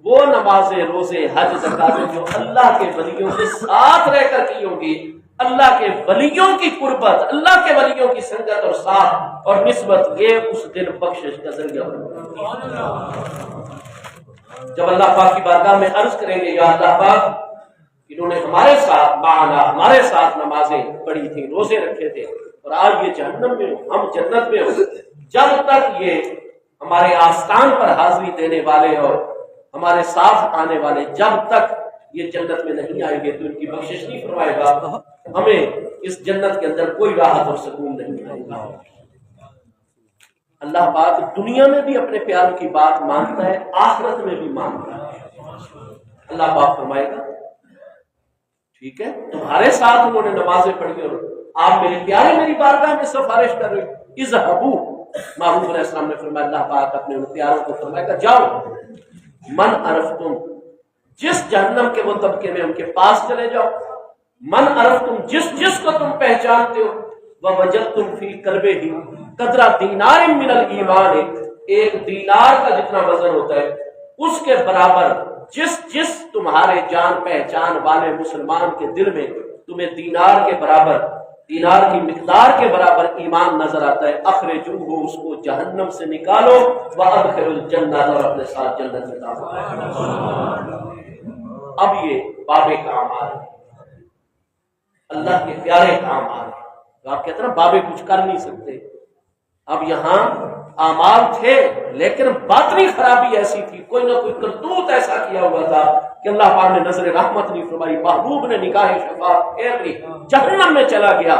وہ نمازیں، روزے، حج، زکاتیں جو اللہ کے ولیوں کے ساتھ رہ کر کی ہوگی، اللہ کے ولیوں کی قربت، اللہ کے ولیوں کی سنگت اور ساتھ اور نسبت، یہ اس دن بخشش کا ذریعہ بنے۔ جب اللہ پاک کی بارگاہ میں عرض کریں گے یا اللہ پاک انہوں نے ہمارے ساتھ معنا، ہمارے ساتھ نمازیں پڑھی تھی، روزے رکھے تھے، اور آج یہ جہنم میں ہو، ہم جنت میں ہو، جب تک یہ ہمارے آستان پر حاضری دینے والے اور ہمارے ساتھ آنے والے جب تک یہ جنت میں نہیں آئیں گے تو ان کی بخشش نہیں فرمائے گا، ہمیں اس جنت کے اندر کوئی راحت اور سکون نہیں آئے گا۔ اللہ پاک دنیا میں بھی اپنے پیاروں کی بات مانتا ہے، آخرت میں بھی مانتا ہے۔ اللہ پاک فرمائے گا ٹھیک ہے تمہارے ساتھ انہوں نے نمازیں پڑھی اور آپ میرے پیارے میری بارگاہ میں سفارش کر رہے ہو، اذهبوا، معروف علیہ السلام نے فرمایا، اللہ پاک اپنے ان پیاروں کو فرمائے گا جاؤ، من عرفتم، جس جہنم کے وہ طبقے میں ان کے پاس چلے جاؤ، من عرفتم، جس کو تم پہچانتے ہو، ووجدتم فی قلبہ قدر دینار من الایمان، ایک دینار کا جتنا وزن ہوتا ہے اس کے برابر جس تمہارے جان پہچان والے مسلمان کے دل میں تمہیں دینار کے برابر، دینار کی مقدار کے برابر ایمان نظر آتا ہے، اخرجوہ، اس کو جہنم سے نکالو، وادخلوا الجنہ، اور اپنے ساتھ جنت میں داخل کرو۔ اب یہ بابے کا اعمال ہے، اللہ کے پیارے کا اعمال ہے، تو آپ کہتے ہیں نا بابے کچھ کر نہیں سکتے، اب یہاں اعمال تھے لیکن باطنی خرابی ایسی تھی، کوئی نہ کوئی کرتوت ایسا کیا ہوا تھا کہ اللہ پاک نے نظر رحمت نہیں فرمائی، محبوب نے نگاہ شفاعت پھیر لی، جہنم میں چلا گیا۔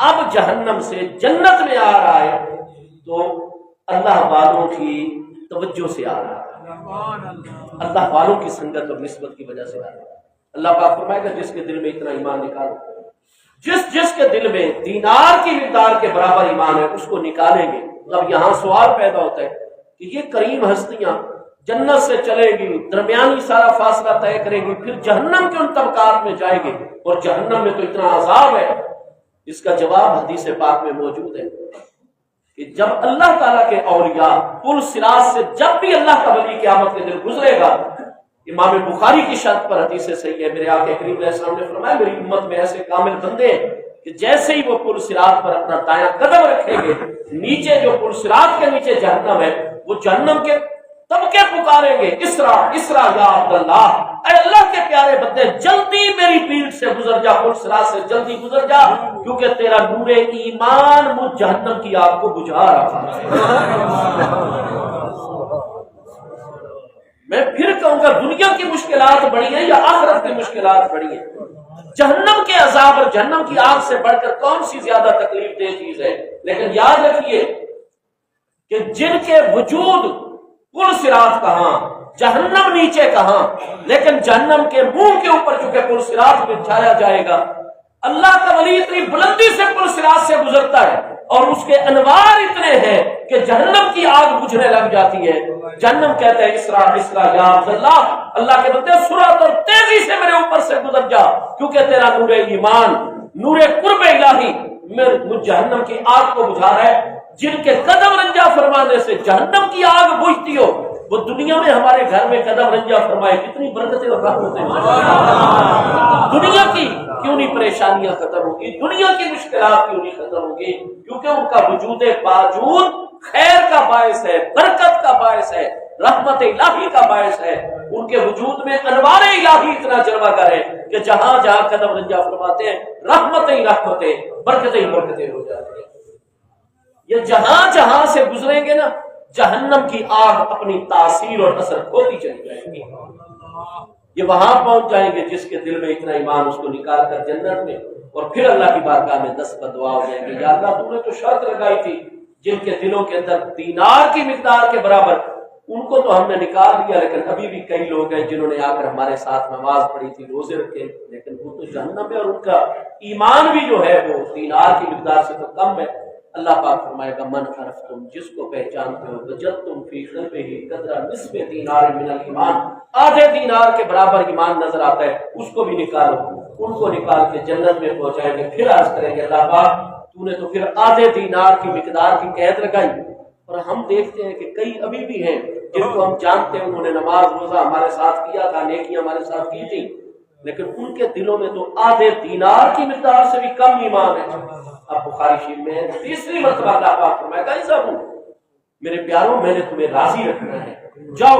اب جہنم سے جنت میں آ رہا ہے تو اللہ والوں کی توجہ سے آ رہا ہے، اللہ والوں کی سنگت اور نسبت کی وجہ سے آ رہا ہے۔ اللہ پاک فرمائے گا جس کے دل میں اتنا ایمان نکالو، جس کے دل میں دینار کی مقدار کے برابر ایمان ہے اس کو نکالیں گے۔ اب یہاں سوال پیدا ہوتا ہے کہ یہ کریم ہستیاں جنت سے چلے گی، درمیانی سارا فاصلہ طے کریں گی، پھر جہنم کے ان طبقات میں جائیں گے، اور جہنم میں تو اتنا عذاب ہے۔ اس کا جواب حدیث پاک میں موجود ہے کہ جب اللہ تعالیٰ کے اولیاء پل صراط سے جب بھی اللہ کا ولی قیامت کے دن گزرے گا، امام بخاری کی شرط پر حدیث صحیح ہے، میرے آقا کریم علیہ السلام نے فرمایا میری امت میں ایسے کامل بندے ہیں کہ جیسے ہی وہ پل صراط پر اپنا دایاں قدم رکھیں گے، نیچے جو پل صراط کے نیچے جہنم ہے، وہ جہنم کے طبقے پکاریں گے، اسرا اسرا یا عبداللہ، اے اللہ کے پیارے بندے جلدی میری پیٹھ سے گزر جا، پل صراط سے جلدی گزر جا، کیونکہ تیرا نور ایمان مجھ جہنم کی آگ کو بجھا رہا ہے۔ میں پھر کہوں گا دنیا کی مشکلات بڑی ہیں یا آخرت کی مشکلات بڑی ہیں؟ جہنم کے عذاب اور جہنم کی آگ سے بڑھ کر کون سی زیادہ تکلیف دہ چیز ہے؟ لیکن یاد رکھیے کہ جن کے وجود پل صراط کہاں، جہنم نیچے کہاں، لیکن جہنم کے منہ کے اوپر چونکہ پل صراط بچھایا جائے گا، اللہ کا ولی اتنی بلندی سے پل صراط سے گزرتا ہے اور اس کے انوار اتنے ہیں کہ جہنم کی آگ بجھنے لگ جاتی ہے۔ جہنم کہتا ہے اسرا اسرا یا عبداللہ، اللہ کے بندے سرعت اور تیزی سے میرے اوپر سے گزر جا، کیونکہ تیرا نور ایمان، نور قرب الہی مجھ جہنم کی آگ کو بجھا رہا ہے۔ جن کے قدم رنجا فرمانے سے جہنم کی آگ بجھتی ہو، وہ دنیا میں ہمارے گھر میں قدم رنجا فرمائے، کتنی برکتیں اور رحمتیں۔ دنیا کی کیوں نہیں پریشانیاں ختم ہوگی، دنیا کی مشکلات کیوں نہیں ختم ہوگی؟ کیونکہ ان کا وجود باوجود خیر کا باعث ہے، برکت کا باعث ہے، رحمت الہی کا باعث ہے۔ ان کے وجود میں انوار الہی اتنا جلوہ گر ہے کہ جہاں جہاں قدم رنجا فرماتے ہیں رحمتیں رحمتیں، برکتیں برکتیں ہو جاتی ہیں۔ یہ جہاں جہاں سے گزریں گے نا، جہنم کی آگ اپنی تاثیر اور اثر کھوتی چلی جائے گی۔ یہ وہاں پہنچ جائیں گے جس کے دل میں اتنا ایمان، اس کو نکال کر جنت میں، اور پھر اللہ کی بارگاہ میں دست بدعا ہو جائیں گے، یا اللہ تو نے تو شرط لگائی تھی جن کے دلوں کے اندر دینار کی مقدار کے برابر، ان کو تو ہم نے نکال دیا، لیکن ابھی بھی کئی لوگ ہیں جنہوں نے آ کر ہمارے ساتھ نماز پڑھی تھی، روزے رکھے، لیکن وہ تو جہنم ہے، اور ان کا ایمان بھی جو ہے وہ دینار کی مقدار سے تو کم ہے۔ اللہ پاک فرمائے گا من عرفتم، جس کو پہچانتے ہو، وجدتم فی قلبہ قدر نصف دینار من الایمان، آدھے دینار کے برابر ایمان نظر آتا ہے، اس کو بھی نکالو، ان کو نکال کے جنت میں پہنچائیں گے۔ پھر عرض کریں گے اللہ پاک تو نے تو پھر آدھے دینار کی مقدار کی قید لگائی، اور ہم دیکھتے ہیں کہ کئی ابھی بھی ہیں جن کو ہم جانتے ہیں، انہوں نے نماز روزہ ہمارے ساتھ کیا تھا، نیکیاں ہمارے ساتھ کی تھی، لیکن ان کے دلوں میں تو آدھے دینار کی مقدار سے بھی کم ایمان ہے۔ اب بخاری شریف میں تیسری مرتبہ اللہ پاک فرمائے گا ایسا ہوں میرے پیاروں، میں نے تمہیں راضی رکھنا ہے، جاؤ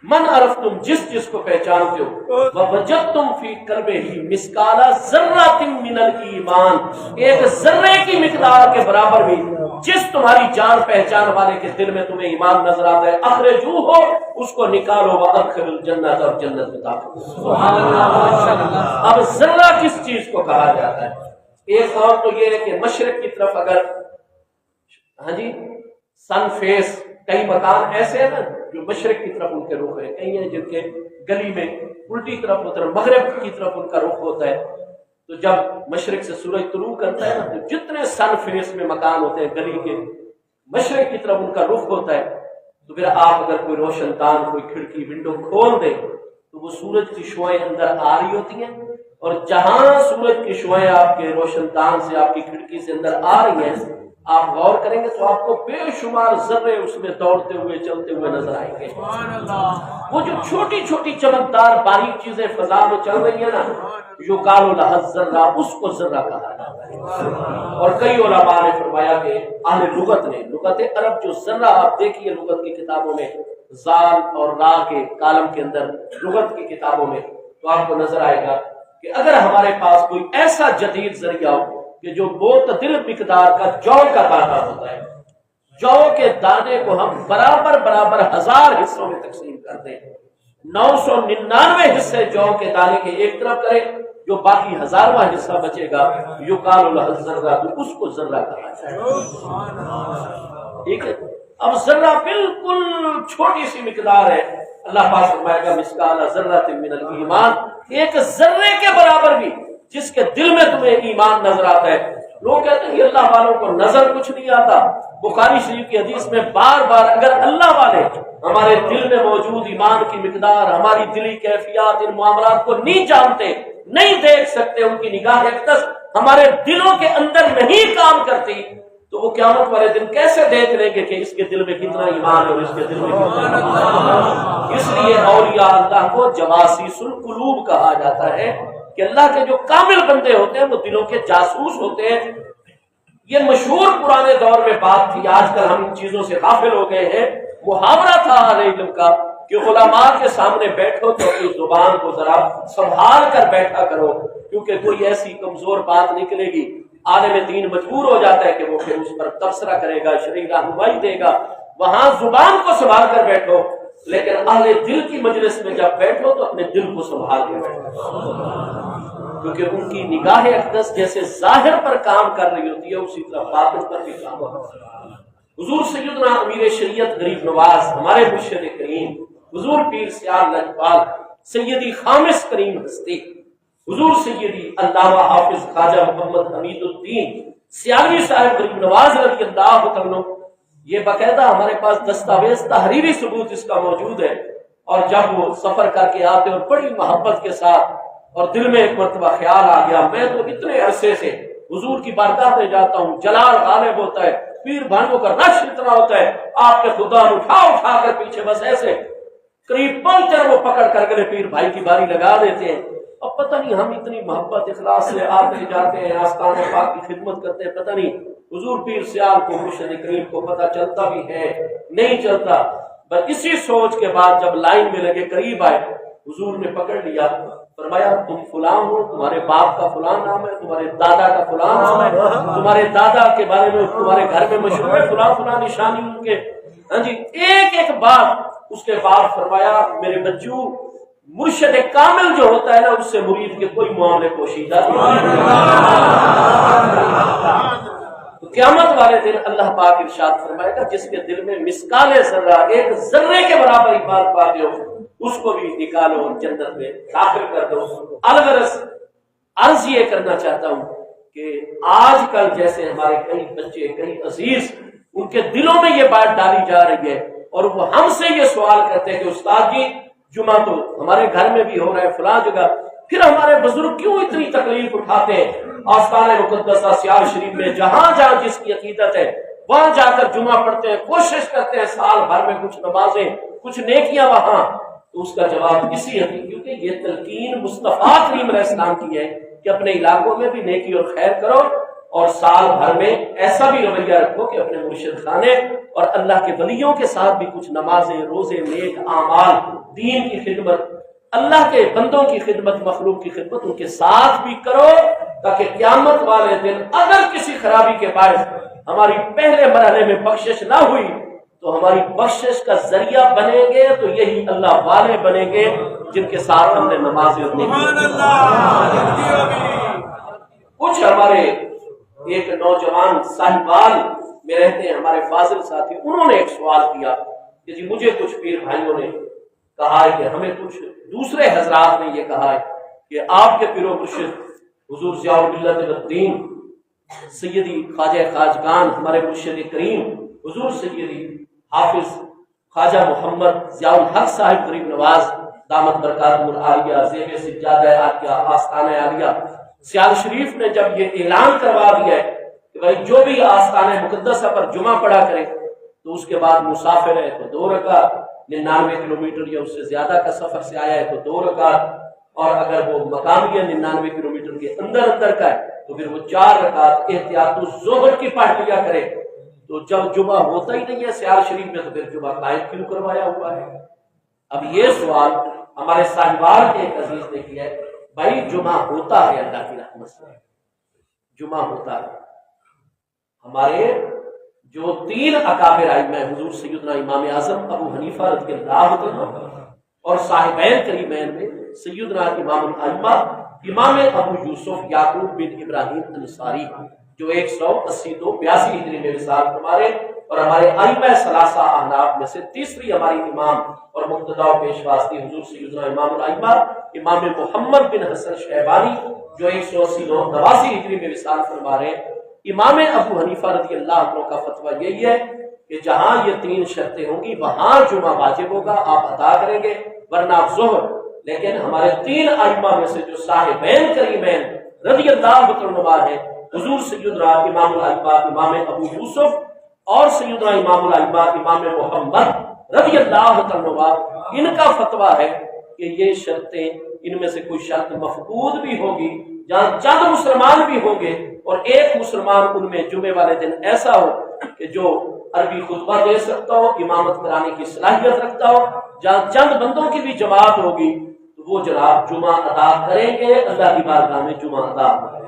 من عرف تم جس کو پہچانتے ہو، ووجدتم فی قلبہ مثقال ذرۃ من الایمان، ایک ذرے کی مقدار کے برابر بھی جس تمہاری جان پہچان والے کے دل میں تمہیں ایمان نظر آتا ہے، اخرجو ہو، اس کو نکالو، وادخل الجنت، اور جنت میں داخل۔ سبحان اللہ۔ اب ذرہ کس چیز کو کہا جاتا ہے؟ ایک اور تو یہ ہے کہ مشرق کی طرف اگر سن فیس، کئی مکان ایسے ہیں نا جو مشرق کی طرف ان کے رخ ہے، کئی ہیں جن کے گلی میں الٹی طرف ہوتا ہے، مغرب کی طرف ان کا رخ ہوتا ہے، تو جب مشرق سے سورج طلوع کرتا ہے نا تو جتنے سن فیس میں مکان ہوتے ہیں گلی کے مشرق کی طرف ان کا رخ ہوتا ہے، تو پھر آپ اگر کوئی روشن دان، کوئی کھڑکی، ونڈو کھول دیں تو وہ سورج کی شعائیں اندر آ رہی ہوتی ہیں، اور جہاں سورج کی شعائیں آپ کے روشن دان سے، آپ کی کھڑکی سے اندر آ رہی ہیں، آپ غور کریں گے تو آپ کو بے شمار ذرے اس میں دوڑتے ہوئے چلتے ہوئے نظر آئیں گے۔ وہ جو چھوٹی چھوٹی چمکدار باریک چیزیں فضا میں چل رہی ہیں نا، یقال لها الذرہ، اس کو ذرہ کہا جاتا ہے۔ اور کئی علماء نے فرمایا کہ اہل لغت نے، لغت عرب جو ذرہ آپ دیکھیے لغت کی کتابوں میں، زال اور را کے کالم کے اندر لغت کی کتابوں میں، تو آپ کو نظر آئے گا کہ اگر ہمارے پاس کوئی ایسا جدید ذریعہ ہو کہ جو معتدل مقدار کا جو کا دانہ ہوتا ہے، جو کے دانے کو ہم برابر 1000 حصوں میں تقسیم کر دیں، 999 حصے جو کے دانے کے ایک طرف کریں، جو باقی 1000واں حصہ بچے گا، یقال له الذرہ، تو اس کو ذرہ کہا جائے گا۔ ٹھیک ہے، اب ذرہ بالکل چھوٹی سی مقدار ہے، اللہ پاک فرمائے گا مثقال ذرۃ من الایمان، ایک ذرے کے برابر بھی جس کے دل میں تمہیں ایمان نظر آتا ہے۔ لوگ کہتے ہیں کہ اللہ والوں کو نظر کچھ نہیں آتا، بخاری شریف کی حدیث میں بار بار اگر اللہ والے ہمارے دل میں موجود ایمان کی مقدار، ہماری دلی کیفیات، ان معاملات کو نہیں جانتے، نہیں دیکھ سکتے، ان کی نگاہ اقتص ہمارے دلوں کے اندر نہیں کام کرتی، تو وہ قیامت والے دن کیسے دیکھ لیں گے کہ اس کے دل میں کتنا ایمان ہے اور اس کے دل میں کتنا ایمان۔ اس لیے اولیاء اللہ کو جواسیس القلوب کہا جاتا ہے کہ اللہ کے جو کامل بندے ہوتے ہیں وہ دلوں کے جاسوس ہوتے ہیں۔ یہ مشہور پرانے دور میں بات تھی، آج کل ہم ان چیزوں سے غافل ہو گئے ہیں۔ محاورہ تھا اہل علم کا کہ علماء کے سامنے بیٹھو تو اپنی زبان کو ذرا سنبھال کر بیٹھا کرو، کیونکہ کوئی ایسی کمزور بات نکلے گی، عالم دین مجبور ہو جاتا ہے کہ وہ پھر اس پر تبصرہ کرے گا، شرعی رہنمائی دے گا، وہاں زبان کو سنبھال کر بیٹھو، لیکن اہل دل کی مجلس میں جب بیٹھو تو اپنے دل کو سنبھال کے بیٹھو، کیونکہ ان کی نگاہ اقدس جیسے ظاہر پر کام کر رہی ہوتی ہے اسی طرح باطن پر بھی کام ہوتا ہے۔ حضور سیدنا امیر شریعت غریب نواز، ہمارے مرشد کریم حضور پیر سیال لجپال سیدی خامس کریم ہستی، حضور سیدی علامہ حافظ خواجہ محمد حمید الدین سیالوی صاحب غریب نواز رضی اللہ عنہ، یہ باقاعدہ ہمارے پاس دستاویز تحریری ثبوت اس کا موجود ہے، اور جب وہ سفر کر کے آتے اور بڑی محبت کے ساتھ، اور دل میں ایک مرتبہ خیال آ گیا میں تو اتنے عرصے سے حضور کی بارگاہ میں جاتا ہوں، جلال غالب ہوتا ہے، پیر بھائیوں کا رش اتنا ہوتا ہے، آپ کے خدا اٹھا کر پیچھے بس ایسے قریب پہنچے وہ پکڑ کر کے پیر بھائی کی باری لگا دیتے ہیں، اب پتہ نہیں ہم اتنی محبت اخلاص سے آتے جاتے ہیں، آستان پاک کی خدمت کرتے ہیں، پتہ نہیں حضور پیر سیال کو مرشد کریم کو پتہ چلتا بھی ہے نہیں چلتا، بس اسی سوچ کے بعد جب لائن میں لگے قریب آئے، حضور نے پکڑ لیا، فرمایا تم فلاں ہو، تمہارے باپ کا فلاں نام ہے، تمہارے دادا کا فلاں نام ہے، تمہارے دادا کے بارے میں تمہارے گھر میں مشہور ہے فلاں نشانی ان کے، ہاں جی، ایک ایک بات۔ اس کے بعد فرمایا میرے بچوں، مرشد کامل جو ہوتا ہے نا اس سے مرید کے کوئی معاملے پوشیدہ نہیں۔ تو قیامت والے دن اللہ پاک ارشاد فرمائے گا جس کے دل میں مثقال ذرہ، ایک ذرے کے برابر ایمان پاتے ہو، اس کو بھی نکالو اور جنت میں داخل کر دو۔ الغرض عرض یہ کرنا چاہتا ہوں کہ آج کل جیسے ہمارے کئی بچے، کئی عزیز، ان کے دلوں میں یہ بات ڈالی جا رہی ہے، اور وہ ہم سے یہ سوال کرتے ہیں کہ استاد جی جمعہ تو ہمارے گھر میں بھی ہو رہا ہے فلاں جگہ، پھر ہمارے بزرگ کیوں اتنی تکلیف اٹھاتے ہیں؟ آستان مقدسہ سیال شریف میں جہاں جہاں جس کی عقیدت ہے وہاں جا کر جمعہ پڑھتے ہیں، کوشش کرتے ہیں سال بھر میں کچھ نمازیں، کچھ نیکیاں وہاں، تو اس کا جواب اسی ہے، کیونکہ یہ تلقین مصطفیٰ کریم علیہ السلام کی ہے کہ اپنے علاقوں میں بھی نیکی اور خیر کرو، اور سال بھر میں ایسا بھی رویہ رکھو کہ اپنے مرشد خانے اور اللہ کے ولیوں کے ساتھ بھی کچھ نمازیں، روزے، نیک اعمال، دین کی خدمت، اللہ کے بندوں کی خدمت، مخلوق کی خدمت ان کے ساتھ بھی کرو، تاکہ قیامت والے دن اگر کسی خرابی کے باعث ہماری پہلے مرحلے میں بخشش نہ ہوئی تو ہماری بخشش کا ذریعہ بنیں گے تو یہی اللہ والے بنیں گے جن کے ساتھ ہم نے نمازیں اور کچھ ہمارے ایک نوجوان صاحبال میں رہتے ہیں ہمارے فاضل ساتھی، انہوں نے ایک سوال کیا کہ جی مجھے کچھ پیر بھائیوں نے کہا ہے کہ ہمیں کچھ دوسرے حضرات نے یہ کہا ہے کہ آپ کے پیر و مرشد حضور ضیاء الملت الدین سیدی خواجہ خواجگان ہمارے مرشد کریم حضور سیدی حافظ خواجہ محمد ضیاء الحق صاحب غریب نواز دامت برکاتہ العالیہ زیب سجادہ عالیہ آستانہ عالیہ سیال شریف نے جب یہ اعلان کروا دیا ہے کہ بھائی جو بھی آستانہ مقدسہ پر جمعہ پڑھا کرے تو اس کے بعد مسافر ہے تو 2 رکعت، 99 کلومیٹر یا اس سے زیادہ کا سفر سے آیا ہے تو 2 رکعت، اور اگر وہ مقامی 99 کلومیٹر کے اندر کا ہے تو پھر وہ 4 رکعت احتیاط الظہر کی پڑھ لیا کرے۔ تو جب جمعہ ہوتا ہی نہیں ہے سیال شریف میں تو پھر جمعہ قائم کیوں کروایا ہوا ہے؟ اب یہ سوال ہمارے صاحبان کے ایک عزیز نے کیا ہے، بھائی جمعہ ہوتا ہے اللہ کی رحمت سے، جمعہ ہوتا ہے۔ ہمارے جو 3 اکابر ائمہ حضور سیدنا امام اعظم ابو حنیفہ رضی اللہ عنہ اور صاحبین کریمین میں سیدنا امام الائمہ امام ابو یوسف یعقوب بن ابراہیم انصاری جو 182 ہجری میں وصال فرمارے، اور ہمارے ائمہ ثلاثہ احناف میں سے تیسری ہماری امام اور مقتدا و پیشواستی حضور سیدنا امام الائمہ امام محمد بن حسن شیبانی جو 189 ہجری میں وصال فرمارے۔ امام ابو حنیفہ رضی اللہ عنہ کا فتویٰ یہی ہے کہ جہاں یہ 3 شرطیں ہوں گی وہاں جمعہ واجب ہوگا، آپ ادا کریں گے، ورنہ آپ ظہر۔ لیکن ہمارے 3 ائمہ میں سے جو صاحبین کریمین رضی اللہ عنہ ہیں حضور سیدنا امام الائمہ امام ابو یوسف اور سیدنا امام الائمہ امام محمد رضی اللہ عنہ، ان کا فتویٰ ہے کہ یہ شرطیں ان میں سے کوئی شرط مفقود بھی ہوگی، جہاں چند مسلمان بھی ہوں گے اور ایک مسلمان ان میں جمعے والے دن ایسا ہو کہ جو عربی خطبہ دے سکتا ہو، امامت کرانے کی صلاحیت رکھتا ہو، جہاں چند بندوں کی بھی جماعت ہوگی تو وہ جناب جمعہ ادا کریں گے، اللہ کی بارگاہ میں جمعہ ادا کریں گے۔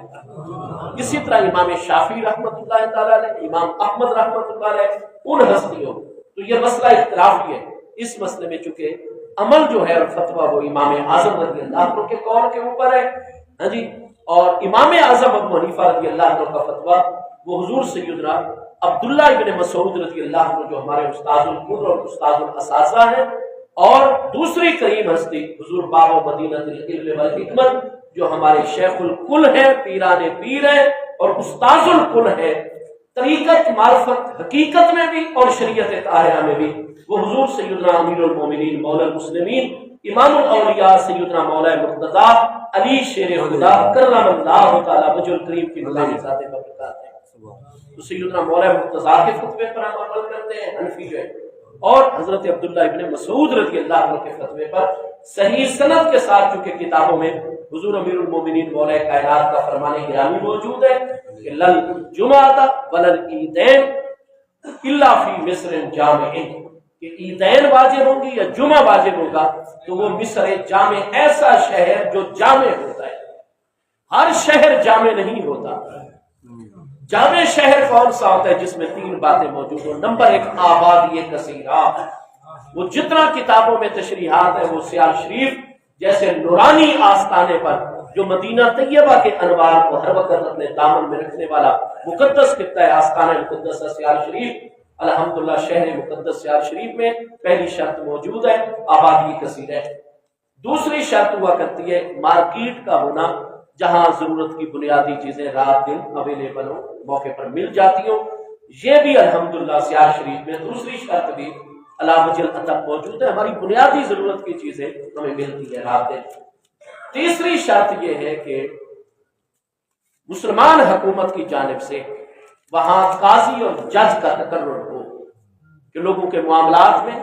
اسی طرح امام شافعی رحمۃ اللہ تعالیٰ علیہ، امام احمد رحمۃ اللہ علیہ، ان ہستیوں تو یہ مسئلہ اختلافی ہے۔ اس مسئلے میں چونکہ عمل جو ہے اور فتویٰ وہ امام اعظم رضی اللہ عنہ کے قول کے اوپر ہے، ہاں جی، اور امام اعظم ابو حنیفہ رضی اللہ عنہ کا فتویٰ وہ حضور سیدنا عبداللہ ابن مسعود رضی اللہ عنہ جو ہمارے استاذ القدر اور استاذ الاساتذہ ہیں، اور دوسری کریم ہستی حضور باب مدینہ العلم والحکمت جو ہمارے شیخ الکل ہیں، پیران پیر ہیں اور استاذ الکل ہیں، طریقت معرفت حقیقت میں بھی اور شریعت طاہرہ میں بھی، وہ حضور سیدنا امیر المومنین مولا المسلمین امام الاولیاء سیدنا مولا مرتضیٰ علی شیر خدا کرم اللہ تعالی وجہ الکریم کی نظام ذات برکات ہے۔ تو سیدنا مولا مرتضیٰ کے فتوے پر ہم عمل کرتے ہیں حنفی جو ہے، اور حضرت عبداللہ ابن مسعود رضی اللہ عنہ کے فتوے پر صحیح سند کے ساتھ، چونکہ کتابوں میں حضور امیر المومنین مولا کائنات کا فرمان گرامی موجود ہے کہ لل جمعہ ولل عیدین الا فی مصر جامع، کہ عیدین واجب ہوں گی یا جمعہ واجب ہوگا تو وہ مصر جامع، ایسا شہر جو جامع ہوتا ہے۔ ہر شہر جامع نہیں ہوتا۔ جامع شہر کون سا ہوتا ہے؟ جس میں 3 باتیں موجود ہوں۔ نمبر 1 آبادی کثیرہ، وہ جتنا کتابوں میں تشریحات ہے وہ سیال شریف جیسے نورانی آستانے پر جو مدینہ طیبہ کے انوار کو ہر وقت اپنے دامن میں رکھنے والا مقدس خطہ ہے آستانہ مقدسہ سیال شریف، الحمدللہ شہر مقدس سیال شریف میں پہلی شرط موجود ہے، آبادی کثیر ہے۔ دوسری شرط ہوا کرتی ہے مارکیٹ کا ہونا، جہاں ضرورت کی بنیادی چیزیں رات دن اویلیبل ہوں، موقع پر مل جاتی ہوں، یہ بھی الحمدللہ سیال شریف میں دوسری شرط بھی اللہ وجل عطا موجود ہے، ہماری بنیادی ضرورت کی چیزیں ہمیں ملتی ہے رات دن۔ تیسری شرط یہ ہے کہ مسلمان حکومت کی جانب سے وہاں قاضی اور جج کا تقرر ہو کہ لوگوں کے معاملات میں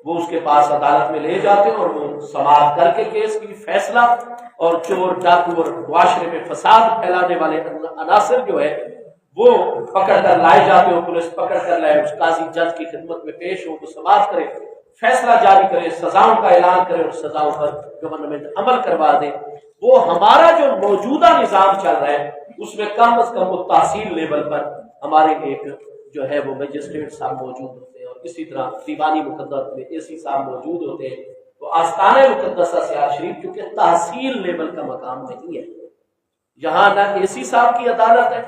وہ اس کے پاس عدالت میں لے جاتے ہیں اور وہ سماعت کر کے کیس کی فیصلہ، اور چور ڈاکو اور معاشرے میں فساد پھیلانے والے عناصر جو ہے وہ پکڑ کر لائے جاتے ہو، پولیس پکڑ کر لائے، اس قاضی جج کی خدمت میں پیش ہو، وہ سماعت کرے، فیصلہ جاری کرے، سزاؤں کا اعلان کرے اور سزاؤں پر گورنمنٹ عمل کروا دے۔ وہ ہمارا جو موجودہ نظام چل رہا ہے اس میں کم از کم وہ تحصیل لیول پر ہمارے ایک جو ہے وہ مجسٹریٹ صاحب موجود ہوتے ہیں، اور اسی طرح دیوانی مقدس میں اے سی صاحب موجود ہوتے ہیں۔ تو آستانہ مقدسہ سیال شریف چونکہ تحصیل لیول کا مقام نہیں ہے، یہاں نہ اے سی صاحب کی عدالت ہے،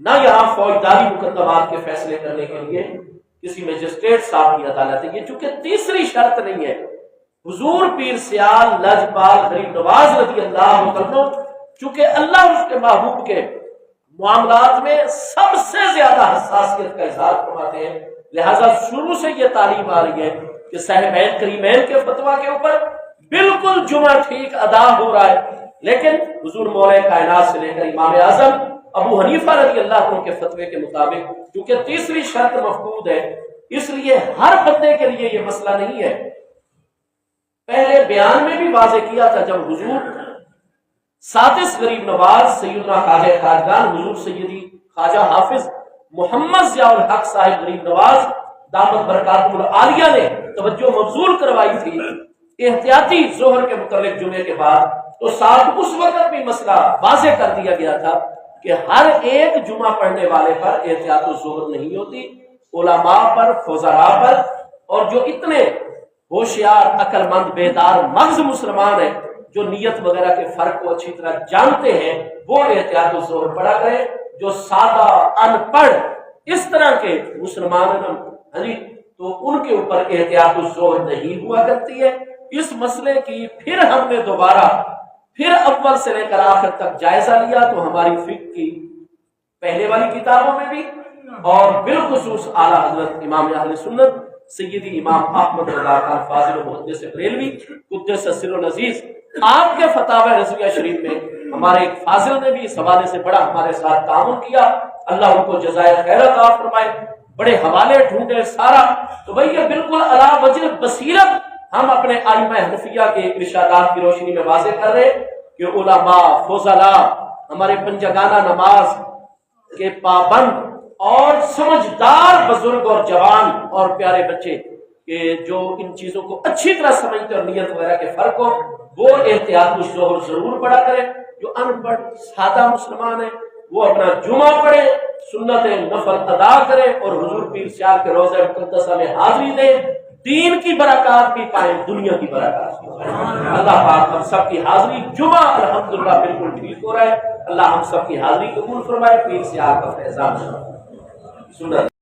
نہ یہاں فوجداری مقدمات کے فیصلے کرنے کے لیے کسی مجسٹریٹ صاحب کی عدالت ہے۔ یہ چونکہ تیسری شرط نہیں ہے، حضور پیر سیال لجپال غریب نواز رضی اللہ عنہ چونکہ اللہ اس کے محبوب کے معاملات میں سب سے زیادہ حساسیت کا اظہار فرماتے ہیں، لہذا شروع سے یہ تعلیم آ رہی ہے کہ صاحبین کریمین کے فتویٰ کے اوپر بالکل جمعہ ٹھیک ادا ہو رہا ہے، لیکن حضور مولا کائنات سے لے کر امام اعظم ابو حنیفہ رضی اللہ عنہ کے فتوے کے مطابق چونکہ تیسری شرط مفقود ہے، اس لیے ہر بندے کے لیے یہ مسئلہ نہیں ہے۔ پہلے بیان میں بھی واضح کیا تھا، جب حضور سادس غریب نواز سیدنا خواجہ خواجگان حضور سیدی خواجہ حافظ محمد ضیاء الحق صاحب غریب نواز دامت برکاتہ العالیہ نے توجہ مبذول کروائی تھی احتیاطی ظہر کے متعلق جمعے کے بعد، تو ساتھ اس وقت بھی مسئلہ واضح کر دیا گیا تھا کہ ہر ایک جمعہ پڑھنے والے پر احتیاط الظہر نہیں ہوتی، علماء پر، فضلاء پر، اور جو اتنے ہوشیار عقل مند بیدار مغز مسلمان ہیں جو نیت وغیرہ کے فرق کو اچھی طرح جانتے ہیں وہ احتیاط الظہر پڑھا کریں۔ جو سادہ ان پڑھ اس طرح کے مسلمان ہیں تو ان کے اوپر احتیاط الظہر نہیں ہوا کرتی ہے۔ اس مسئلے کی پھر ہم نے دوبارہ پھر اول سے لے کر آخر تک جائزہ لیا، تو ہماری فقہ کی پہلے والی کتابوں میں بھی اور بالخصوص اعلیٰ حضرت امام اہل سنت سیدی امام احمد رضا خان فاضل محدث بریلوی قدس سر العزیز آپ کے فتاوی رضویہ شریف میں ہمارے ایک فاضل نے بھی اس حوالے سے بڑا ہمارے ساتھ تعاون کیا، اللہ ان کو جزائے خیر عطا فرمائے، بڑے حوالے ڈھونڈے سارا۔ تو بھئی یہ بالکل علی وجہ بصیرت ہم اپنے ائمہ حنفیہ کے ارشادات کی روشنی میں واضح کر رہے کہ علماء، فضلاء، ہمارے پنجگانہ نماز کے پابند اور سمجھدار بزرگ اور جوان اور پیارے بچے کہ جو ان چیزوں کو اچھی طرح سمجھتے اور نیت وغیرہ کے فرق ہو، وہ احتیاط الظہر ضرور پڑھا کریں۔ جو ان پڑھ سادہ مسلمان ہیں وہ اپنا جمعہ پڑھے، سنت نفل ادا کریں اور حضور پیر سیال کے روضہ مقدسہ میں حاضری دیں، دین کی برکات بھی پائیں، دنیا کی برکات بھی پائیں۔ اللہ پاک ہم سب کی حاضری جمعہ الحمدللہ بالکل ٹھیک ہو رہا ہے، اللہ ہم سب کی حاضری قبول فرمائے، پیر سیال کا فیضان سنت